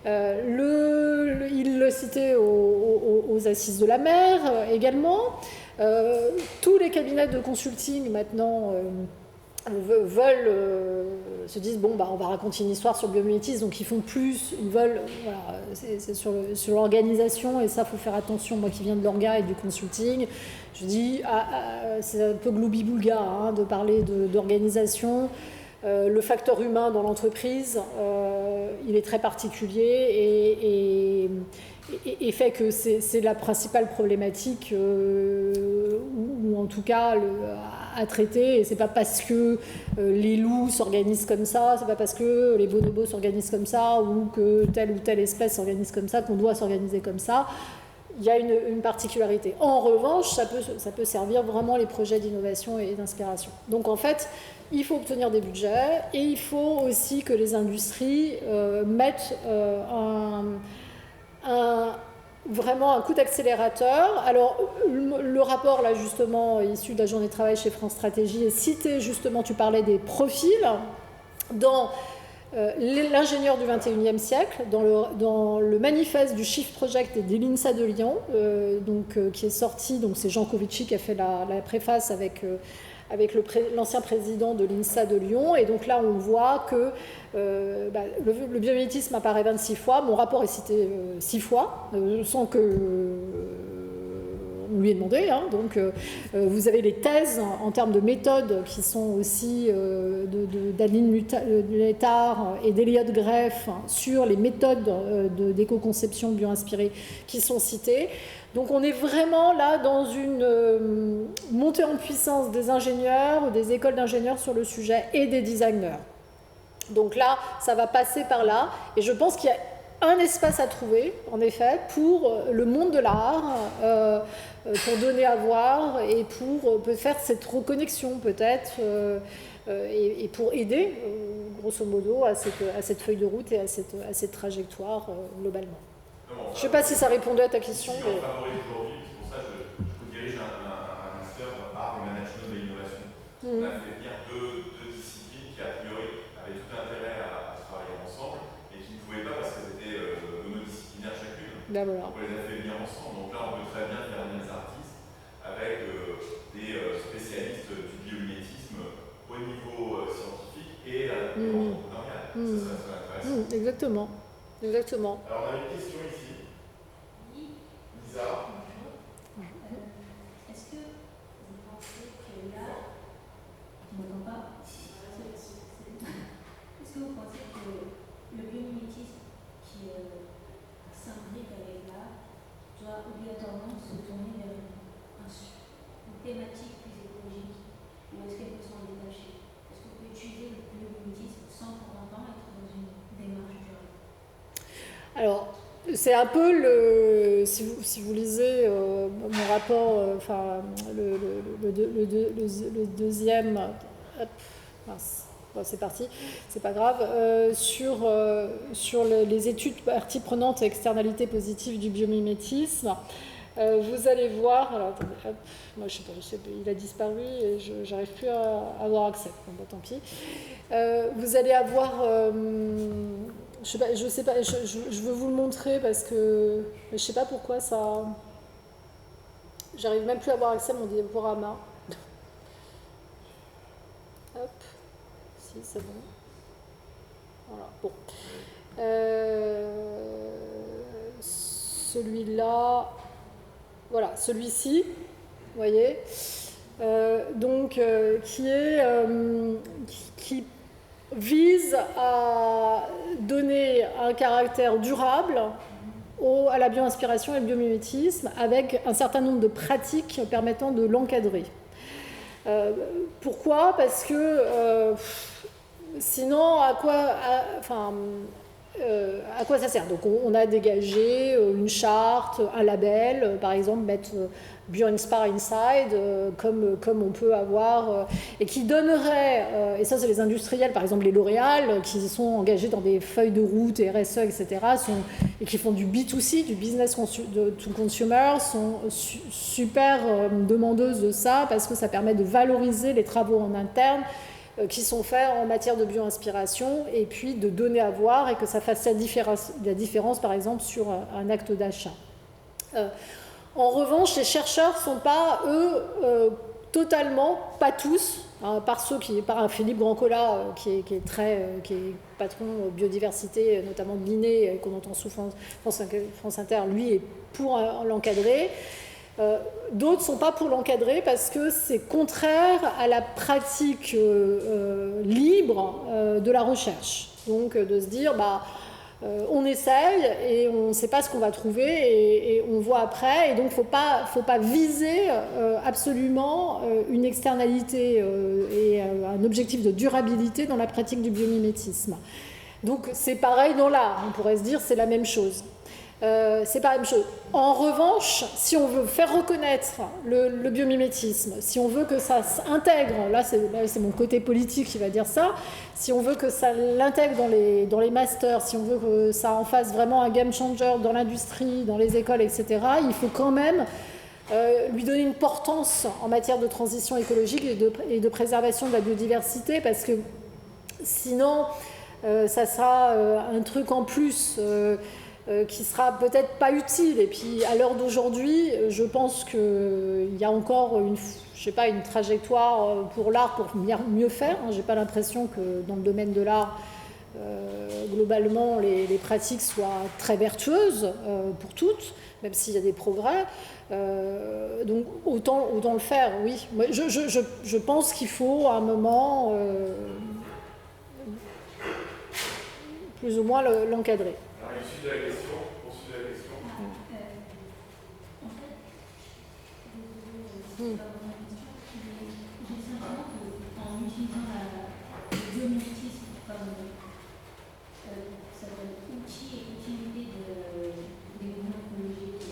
Speaker 2: Il le citait aux assises de la mer également. Tous les cabinets de consulting maintenant se disent on va raconter une histoire sur le biomimétisme, donc ils font plus, ils veulent, c'est sur l'organisation, et ça faut faire attention. Moi qui viens de l'orga et du consulting, je dis c'est un peu gloubi-boulga de parler d'organisation. Le facteur humain dans l'entreprise, il est très particulier et fait que c'est la principale problématique ou en tout cas à traiter. Et c'est pas parce que les loups s'organisent comme ça, c'est pas parce que les bonobos s'organisent comme ça ou que telle ou telle espèce s'organise comme ça qu'on doit s'organiser comme ça. Il y a une particularité. En revanche, ça peut servir vraiment les projets d'innovation et d'inspiration. Donc en fait, il faut obtenir des budgets et il faut aussi que les industries mettent vraiment un coup d'accélérateur. Alors, le rapport, là, justement, issu de la journée de travail chez France Stratégie, est cité, justement, tu parlais des profils, dans l'ingénieur du 21e siècle, dans le manifeste du Shift Project de l'INSA de Lyon, qui est sorti, donc c'est Jean Covici qui a fait la préface avec l'ancien président de l'INSA de Lyon. Et donc là, on voit que le biomimétisme apparaît 26 fois. Mon rapport est cité 6 fois, sans qu'on on lui a demandé. Hein, donc, vous avez les thèses en termes de méthodes qui sont aussi d'Adeline Létard et d'Eliott Greff sur les méthodes d'éco-conception bio-inspirée qui sont citées. Donc on est vraiment là dans une montée en puissance des ingénieurs, des écoles d'ingénieurs sur le sujet et des designers. Donc là, ça va passer par là. Et je pense qu'il y a un espace à trouver, en effet, pour le monde de l'art, pour donner à voir et pour faire cette reconnexion peut-être, et pour aider, grosso modo, à cette feuille de route et à cette trajectoire globalement. Je ne sais pas si ça répondait à ta question.
Speaker 1: Si on favorise aujourd'hui, c'est pour ça que je dirige un master art et management de l'innovation. On a fait venir deux disciplines qui, a priori, avaient tout intérêt à travailler ensemble et qui ne pouvaient pas parce qu'elles étaient monodisciplinaires chacune.
Speaker 2: Ben voilà.
Speaker 1: On les a fait venir ensemble. Donc là, on peut très bien faire des artistes avec des spécialistes du biomimétisme au niveau scientifique et à la entrepreneuriale. Ça serait intéressant.
Speaker 2: Exactement. Exactement.
Speaker 1: Alors, on a une question ici. Lisa.
Speaker 4: Est-ce que vous pensez que là, tu m'entends pas? Est-ce que vous pensez que le biomimétisme qui s'imbrique avec l'art doit obligatoirement se tourner vers une thématique plus écologique, ou est-ce qu'elle peut s'en détacher? Est-ce qu'on peut utiliser le biomimétisme sans pour autant être dans une démarche durable?
Speaker 2: Alors, c'est un peu si vous lisez mon rapport, le deuxième, hop, mince, bon, c'est parti, c'est pas grave, sur les études parties prenantes et externalités positives du biomimétisme. Vous allez voir, alors attendez, hop, moi je sais pas, il a disparu et j'arrive plus à avoir accès, bon, bah, tant pis. Vous allez avoir, je sais pas, je veux vous le montrer parce que je sais pas pourquoi ça, j'arrive même plus à avoir accès à mon diaporama. Hop, si c'est bon. Voilà, bon. Celui-là. Voilà, celui-ci, vous voyez, qui vise à donner un caractère durable à la bio-inspiration et le biomimétisme avec un certain nombre de pratiques permettant de l'encadrer. Pourquoi ? Parce que sinon, à quoi ça sert ? Donc on a dégagé une charte, un label, par exemple mettre BioInspire Inside, comme on peut avoir, et qui donnerait, et ça c'est les industriels, par exemple les L'Oréal, qui sont engagés dans des feuilles de route, RSE, etc., et qui font du B2C, du business to consumer, sont super demandeuses de ça, parce que ça permet de valoriser les travaux en interne, qui sont faits en matière de bio-inspiration et puis de donner à voir et que ça fasse la différence par exemple sur un acte d'achat. En revanche, les chercheurs ne sont pas, eux, totalement, pas tous, hein, par un Philippe Brancola qui est patron biodiversité, notamment de l'INE, qu'on entend souvent France Inter, lui est pour l'encadrer. D'autres ne sont pas pour l'encadrer parce que c'est contraire à la pratique libre de la recherche. Donc de se dire, on essaye et on ne sait pas ce qu'on va trouver et on voit après. Et donc il ne faut pas viser absolument une externalité et un objectif de durabilité dans la pratique du biomimétisme. Donc c'est pareil dans l'art, on pourrait se dire c'est la même chose. C'est pas la même chose. En revanche, si on veut faire reconnaître le biomimétisme, si on veut que ça s'intègre, là c'est mon côté politique qui va dire ça, si on veut que ça l'intègre dans les masters, si on veut que ça en fasse vraiment un game changer dans l'industrie, dans les écoles, etc., il faut quand même lui donner une portance en matière de transition écologique et de préservation de la biodiversité, parce que sinon ça sera un truc en plus qui sera peut-être pas utile. Et puis à l'heure d'aujourd'hui, je pense qu'il y a encore une trajectoire pour l'art pour mieux faire. J'ai pas l'impression que dans le domaine de l'art, globalement les pratiques soient très vertueuses pour toutes, même s'il y a des progrès. Donc autant le faire, oui. Moi, je pense qu'il faut à un moment plus ou moins l'encadrer.
Speaker 1: Alors, il suit de la question, poursuit la question.
Speaker 4: J'ai le sentiment qu'en utilisant le biomimétisme comme outil et utilité de développement écologique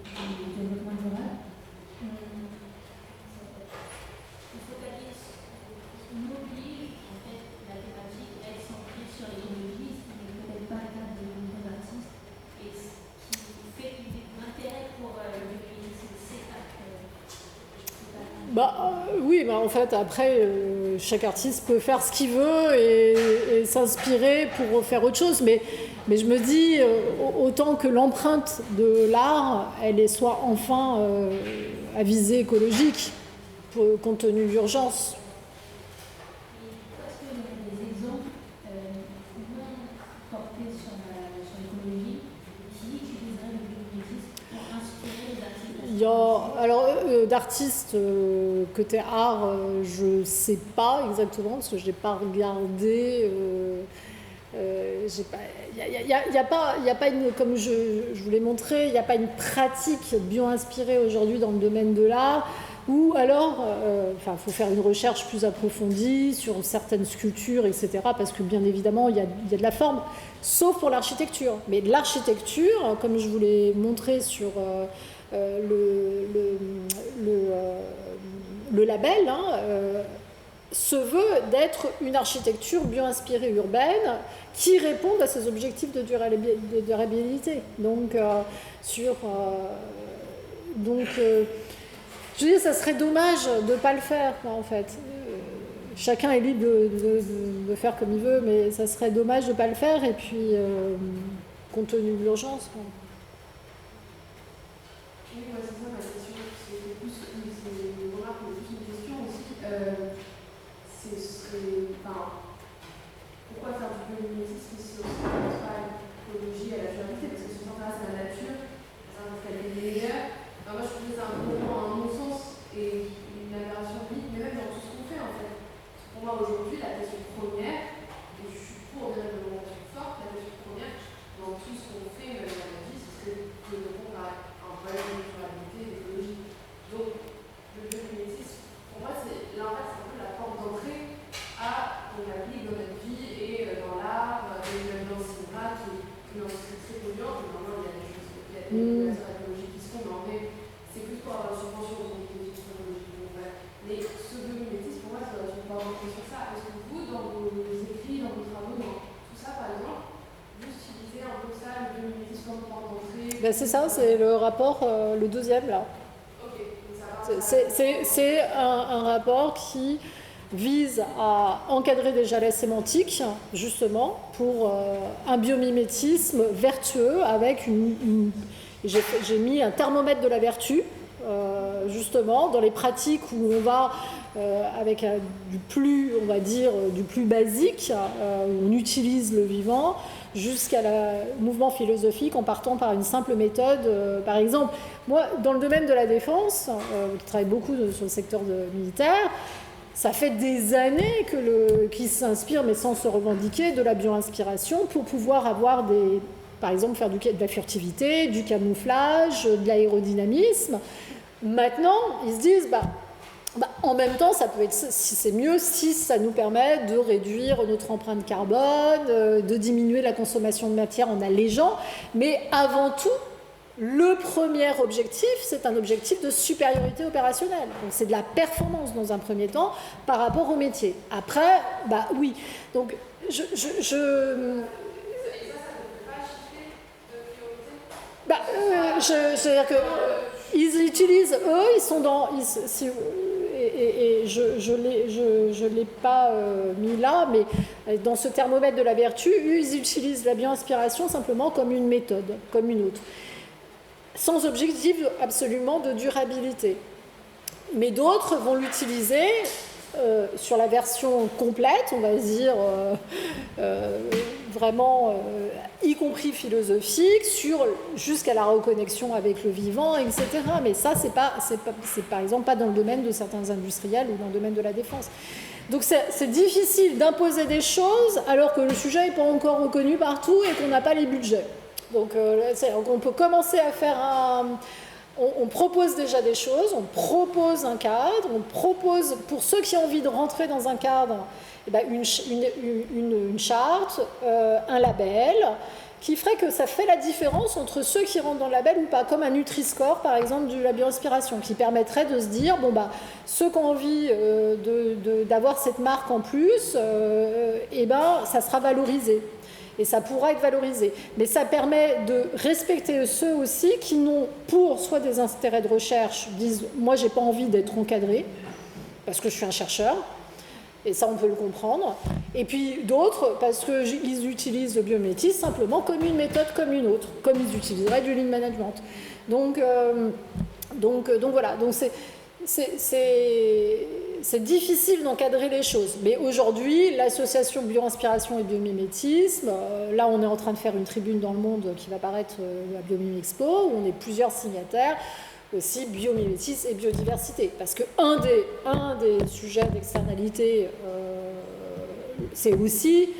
Speaker 4: et du développement durable, on oublie en fait la thématique, elle s'ancre sur l'écologie, ce qui n'est peut-être pas le cas de nombreux artistes, et ce qui fait que l'intérêt pour le biomimétisme, c'est pas
Speaker 2: oui, en fait, après, chaque artiste peut faire ce qu'il veut et s'inspirer pour faire autre chose. Mais je me dis, autant que l'empreinte de l'art, elle soit enfin à visée écologique, compte tenu de l'urgence.
Speaker 4: Est-ce qu'il y a des exemples non portés sur l'écologie qui utiliseraient le biomimétisme pour inspirer les artistes?
Speaker 2: Alors, d'artistes côté art, je ne sais pas exactement, parce que je n'ai pas regardé. Il n'y a pas une, comme je vous l'ai montré, il n'y a pas une pratique bio-inspirée aujourd'hui dans le domaine de l'art, ou alors, il faut faire une recherche plus approfondie sur certaines sculptures, etc., parce que bien évidemment, il y a de la forme, sauf pour l'architecture. Mais de l'architecture, comme je vous l'ai montré sur le label, se veut d'être une architecture bio-inspirée urbaine qui réponde à ces objectifs de durabilité. Donc, je veux dire, ça serait dommage de ne pas le faire, en fait. Chacun est libre de faire comme il veut, mais ça serait dommage de ne pas le faire, et puis, compte tenu de l'urgence.
Speaker 3: Oui, moi c'est ça ma question, c'est plus une remarque, mais plus une question aussi. Pourquoi faire du biomimétisme si on ne s'intéresse pas à l'écologie, à la durabilité? Parce que si on s'intéresse à la nature, ça va faire des meilleurs. Moi je trouve que c'est un peu un non-sens et une aberration vide, mais même dans tout ce qu'on fait en fait. Pour moi aujourd'hui, la question première, et je suis pour des réglementations fortes, la question première dans tout ce qu'on fait, même dans la vie, ce serait de répondre à un problème de durabilité et d'écologie. Donc le biomimétisme, pour moi c'est l'inverse, c'est un peu la porte d'entrée à qu'on applique dans notre vie et dans l'art, et même dans le cinéma, qui est une industrie très polluante. Normalement, il y a des choses, il y a des régulations écologiques qui se font, mais en vrai, c'est plus pour avoir une subvention aux entreprises technologiques. Mais ce biomimétisme, pour moi, ça doit pas rentrer sur ça. Est-ce que vous, dans vos écrits, dans vos travaux, dans tout ça, par exemple, vous utilisez un peu ça, le biomimétisme comme porte d'entrée?
Speaker 2: C'est ça, c'est le rapport, le deuxième, là.
Speaker 3: Ok, donc ça va.
Speaker 2: C'est un rapport qui vise à encadrer déjà la sémantique, justement, pour un biomimétisme vertueux avec j'ai mis un thermomètre de la vertu, justement, dans les pratiques où on va avec du plus, on va dire, du plus basique, où on utilise le vivant, jusqu'à mouvement philosophique en partant par une simple méthode. Par exemple, moi, dans le domaine de la défense, je travaille beaucoup sur le secteur militaire. Ça fait des années qu'ils s'inspirent, mais sans se revendiquer, de la bio-inspiration pour pouvoir avoir par exemple, faire de la furtivité, du camouflage, de l'aérodynamisme. Maintenant, ils se disent, en même temps, ça peut être, si c'est mieux, si ça nous permet de réduire notre empreinte carbone, de diminuer la consommation de matière en allégeant, mais avant tout, le premier objectif, c'est un objectif de supériorité opérationnelle. Donc c'est de la performance dans un premier temps par rapport au métier. Après, oui. Donc c'est-à-dire que ils utilisent, eux, ils sont dans... je l'ai pas mis là, mais dans ce thermomètre de la vertu, eux, ils utilisent la bio-inspiration simplement comme une méthode, comme une autre, sans objectif absolument de durabilité. Mais d'autres vont l'utiliser sur la version complète, on va dire, vraiment, y compris philosophique, jusqu'à la reconnexion avec le vivant, etc. Mais ça, c'est par exemple pas dans le domaine de certains industriels ou dans le domaine de la défense. Donc c'est difficile d'imposer des choses alors que le sujet n'est pas encore reconnu partout et qu'on n'a pas les budgets. Donc on peut commencer à faire on propose déjà des choses, on propose un cadre, on propose, pour ceux qui ont envie de rentrer dans un cadre, eh ben une charte, un label, qui ferait que ça fait la différence entre ceux qui rentrent dans le label ou pas, comme un Nutri-Score, par exemple, de la bioinspiration, qui permettrait de se dire, ceux qui ont envie d'avoir cette marque en plus, ça sera valorisé. Et ça pourra être valorisé. Mais ça permet de respecter ceux aussi qui n'ont, pour soit des intérêts de recherche, disent « moi, j'ai pas envie d'être encadré, parce que je suis un chercheur », et ça, on peut le comprendre. Et puis d'autres, parce qu'ils utilisent le biomimétisme simplement comme une méthode comme une autre, comme ils utiliseraient du lean management. Donc voilà. Donc c'est difficile d'encadrer les choses. Mais aujourd'hui, l'association Bioinspiration et Biomimétisme, là on est en train de faire une tribune dans le monde qui va paraître à Biomime Expo, où on est plusieurs signataires, aussi biomimétisme et biodiversité. Parce qu'un des sujets d'externalité, c'est aussi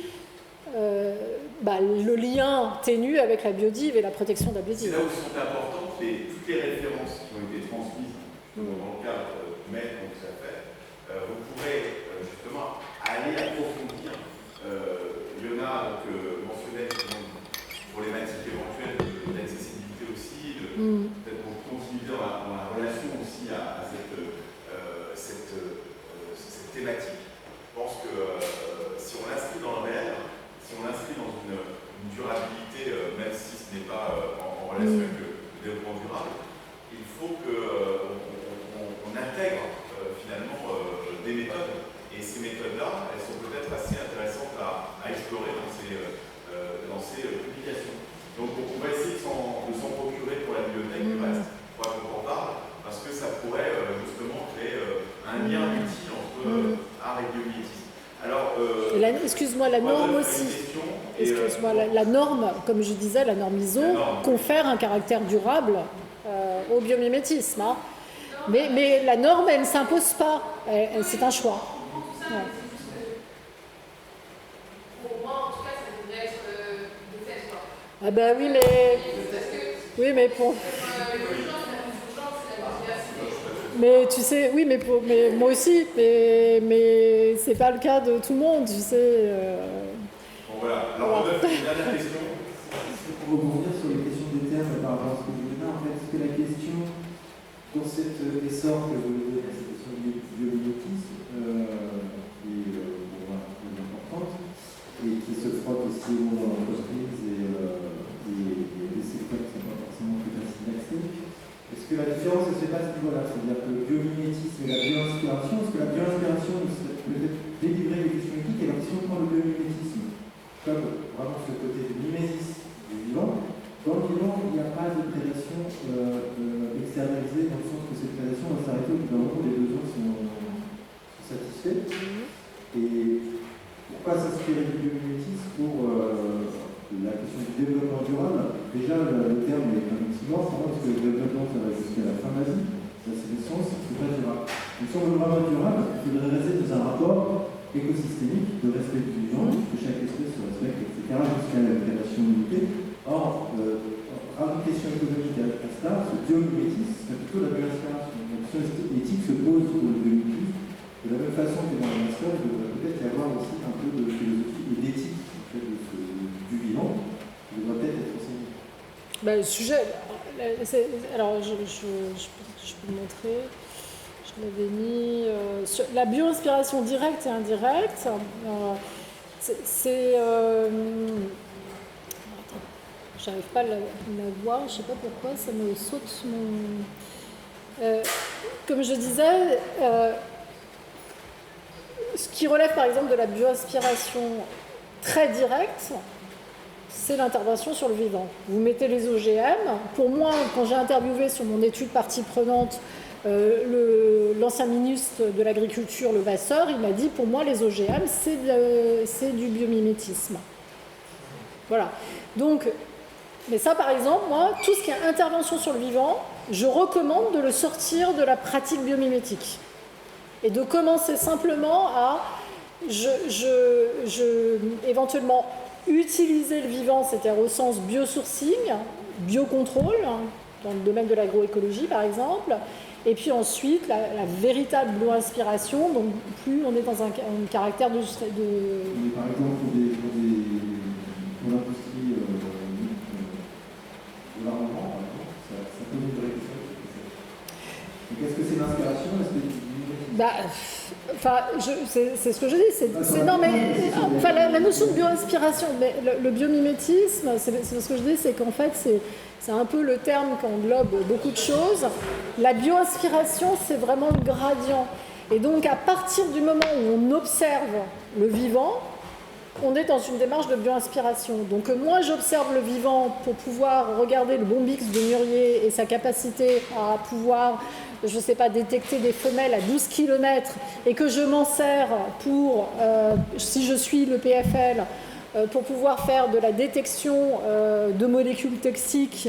Speaker 2: le lien ténu avec la biodive et la protection de la biodive.
Speaker 1: C'est là où sont importantes toutes les références qui ont été transmises dans le cadre du maître, donc ça fait. Vous pourrez justement aller approfondir. Léonard mentionnait problématique éventuelle d'accessibilité aussi, peut-être pour continuer dans la relation aussi à cette thématique. Je pense que si on l'inscrit dans le réel, si on l'inscrit dans une durabilité, même si ce n'est pas en relation avec le développement durable, il faut qu'on intègre finalement des méthodes. Et ces méthodes-là, elles sont peut-être assez intéressantes à explorer dans ces publications. Donc on va essayer de s'en procurer pour la bibliothèque du reste, pour qu'on en parle, parce que ça pourrait justement créer un lien utile entre art et biomimétisme. Alors,
Speaker 2: excuse-moi, la norme aussi. Excuse-moi, la norme, comme je disais, la norme ISO, confère un caractère durable au biomimétisme. Hein. Mais la norme, elle ne s'impose pas. C'est un choix.
Speaker 3: Pour moi, en tout cas, ça devrait être de fait, quoi.
Speaker 2: Ah ben oui, mais pour... Mais tu sais, oui, mais moi aussi, mais c'est pas le cas de tout le monde, tu sais.
Speaker 1: Bon voilà, alors on va faire une dernière question.
Speaker 5: Pour rebondir sur les questions des termes par rapport à ce que vous dites là, en fait, est-ce que la question, dans cet essor que vous donnez à cette question du biomimétisme, qui est très importante, et qui se frotte aussi aux entreprises et des secteurs qui ne sont pas forcément plus faciles d'accès, est-ce que la différence ne se fait pas à ce niveau-là? C'est-à-dire que le biomimétisme et la bioinspiration, est-ce que la bioinspiration peut délivrer des questions éthiques, alors si on prend le biomimétisme comme vraiment ce côté de mimésis du vivant, dans le vivant, il n'y a pas de prédation externalisée, dans le sens que cette prédation va s'arrêter au bout d'un moment où les besoins sont satisfaits. Et pourquoi s'inspirer du biomimétisme pour la question du développement durable? Déjà, le terme est un petit mort, parce que le développement, ça va jusqu'à la fin de la vie, ça c'est l'essence, c'est pas durable. Donc si on veut vraiment durable, il faudrait rester dans un rapport écosystémique de respect du vivant, que chaque espèce se respecte, etc., jusqu'à la prédation limitée. Or, une question économique à cela, ce biomimétisme, c'est plutôt la bioinspiration. La question éthique se pose pour le biomimétisme. De la même façon que dans la master, il devrait peut-être y avoir aussi un peu de philosophie et d'éthique en fait, du vivant, qui devrait peut-être être enseigné.
Speaker 2: Le sujet, alors je peux le montrer. Je l'avais mis sur la bioinspiration directe et indirecte. J'arrive pas à la voir, je sais pas pourquoi, ça me saute comme je disais, ce qui relève par exemple de la bioinspiration très directe, c'est l'intervention sur le vivant. Vous mettez les OGM. Pour moi, quand j'ai interviewé sur mon étude partie prenante L'ancien ministre de l'Agriculture, Levasseur, il m'a dit, pour moi, les OGM, c'est du biomimétisme. Voilà. Donc, mais ça, par exemple, moi, tout ce qui est intervention sur le vivant, je recommande de le sortir de la pratique biomimétique et de commencer simplement à, éventuellement, utiliser le vivant, c'est-à-dire au sens biosourcing, biocontrôle, dans le domaine de l'agroécologie, par exemple, et puis ensuite, la véritable bioinspiration, donc plus on est dans un caractère de...
Speaker 5: Mais par exemple, pour l'industrie de l'armement, par exemple, ça pose une vraie question. Donc, est-ce que c'est l'inspiration?
Speaker 2: C'est ce que je dis. Non, mais enfin, la notion de bioinspiration, mais le biomimétisme, c'est ce que je dis, c'est qu'en fait, c'est un peu le terme qui englobe beaucoup de choses. La bioinspiration, c'est vraiment le gradient. Et donc, à partir du moment où on observe le vivant, on est dans une démarche de bioinspiration. Donc, moi, j'observe le vivant pour pouvoir regarder le bombix de Murier et sa capacité à pouvoir, je ne sais pas, détecter des femelles à 12 km et que je m'en sers pour, si je suis le PFL, pour pouvoir faire de la détection de molécules toxiques.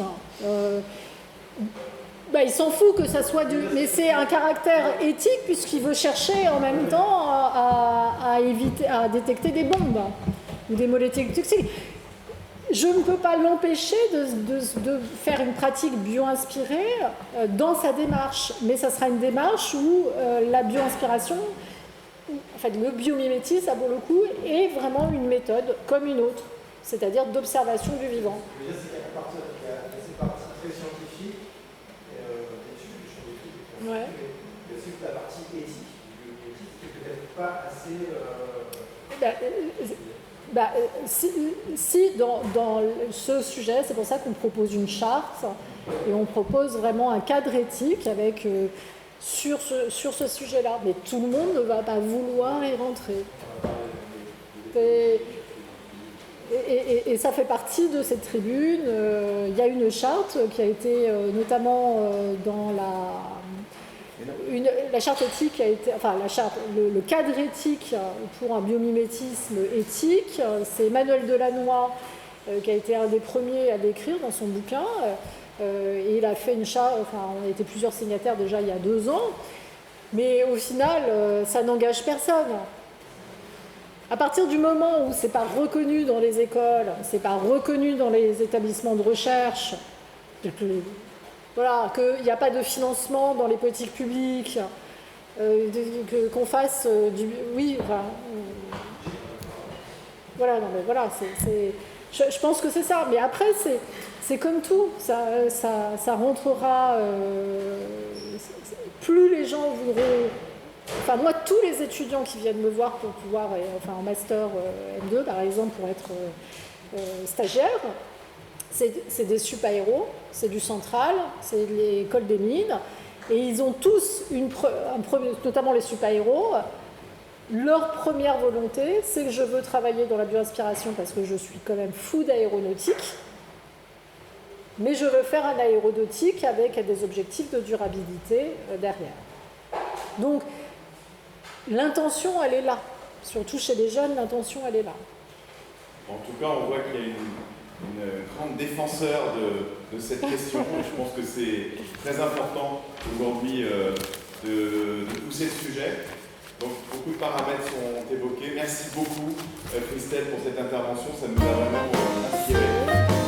Speaker 2: Il s'en fout que ça soit mais c'est un caractère éthique puisqu'il veut chercher en même temps à détecter des bombes ou des molécules toxiques. Je ne peux pas l'empêcher de faire une pratique bio-inspirée dans sa démarche, mais ça sera une démarche où la bio-inspiration, en fait le biomimétisme, ça pour le coup, est vraiment une méthode comme une autre, c'est-à-dire d'observation du vivant.
Speaker 5: Je veux dire, c'est qu'à partir de ces parties très scientifiques, d'études, sur des trucs,
Speaker 2: Ouais.
Speaker 5: mais aussi la partie éthique du biomimétisme qui n'est peut-être pas assez...
Speaker 2: Si dans ce sujet, c'est pour ça qu'on propose une charte et on propose vraiment un cadre éthique avec, sur ce sujet-là. Mais tout le monde ne va pas vouloir y rentrer. Et ça fait partie de cette tribune. Il y a une charte qui a été notamment dans la charte éthique a été, enfin la charte, le cadre éthique pour un biomimétisme éthique, c'est Emmanuel Delannoy qui a été un des premiers à l'écrire dans son bouquin. Et il a fait une charte, enfin on a été plusieurs signataires déjà il y a 2 ans, mais au final ça n'engage personne. À partir du moment où c'est pas reconnu dans les écoles, c'est pas reconnu dans les établissements de recherche, voilà, qu'il n'y a pas de financement dans les politiques publiques, qu'on fasse du... Oui, enfin... voilà, non mais voilà, je pense que c'est ça. Mais après, c'est comme tout, ça rentrera... plus les gens voudront... Enfin, moi, tous les étudiants qui viennent me voir pour pouvoir... Enfin, en master M2, par exemple, pour être stagiaire... C'est des super-héros, c'est du Central, c'est l'école des mines, et ils ont tous, notamment les super-héros, leur première volonté, c'est que je veux travailler dans la bioinspiration parce que je suis quand même fou d'aéronautique, mais je veux faire un aéronautique avec des objectifs de durabilité derrière. Donc, l'intention, elle est là. Surtout chez les jeunes, l'intention, elle est là.
Speaker 1: En tout cas, on voit qu'il y a une grande défenseur de cette question. Et je pense que c'est très important aujourd'hui de pousser le sujet. Donc beaucoup de paramètres sont évoqués. Merci beaucoup Christelle pour cette intervention, ça nous a vraiment inspiré.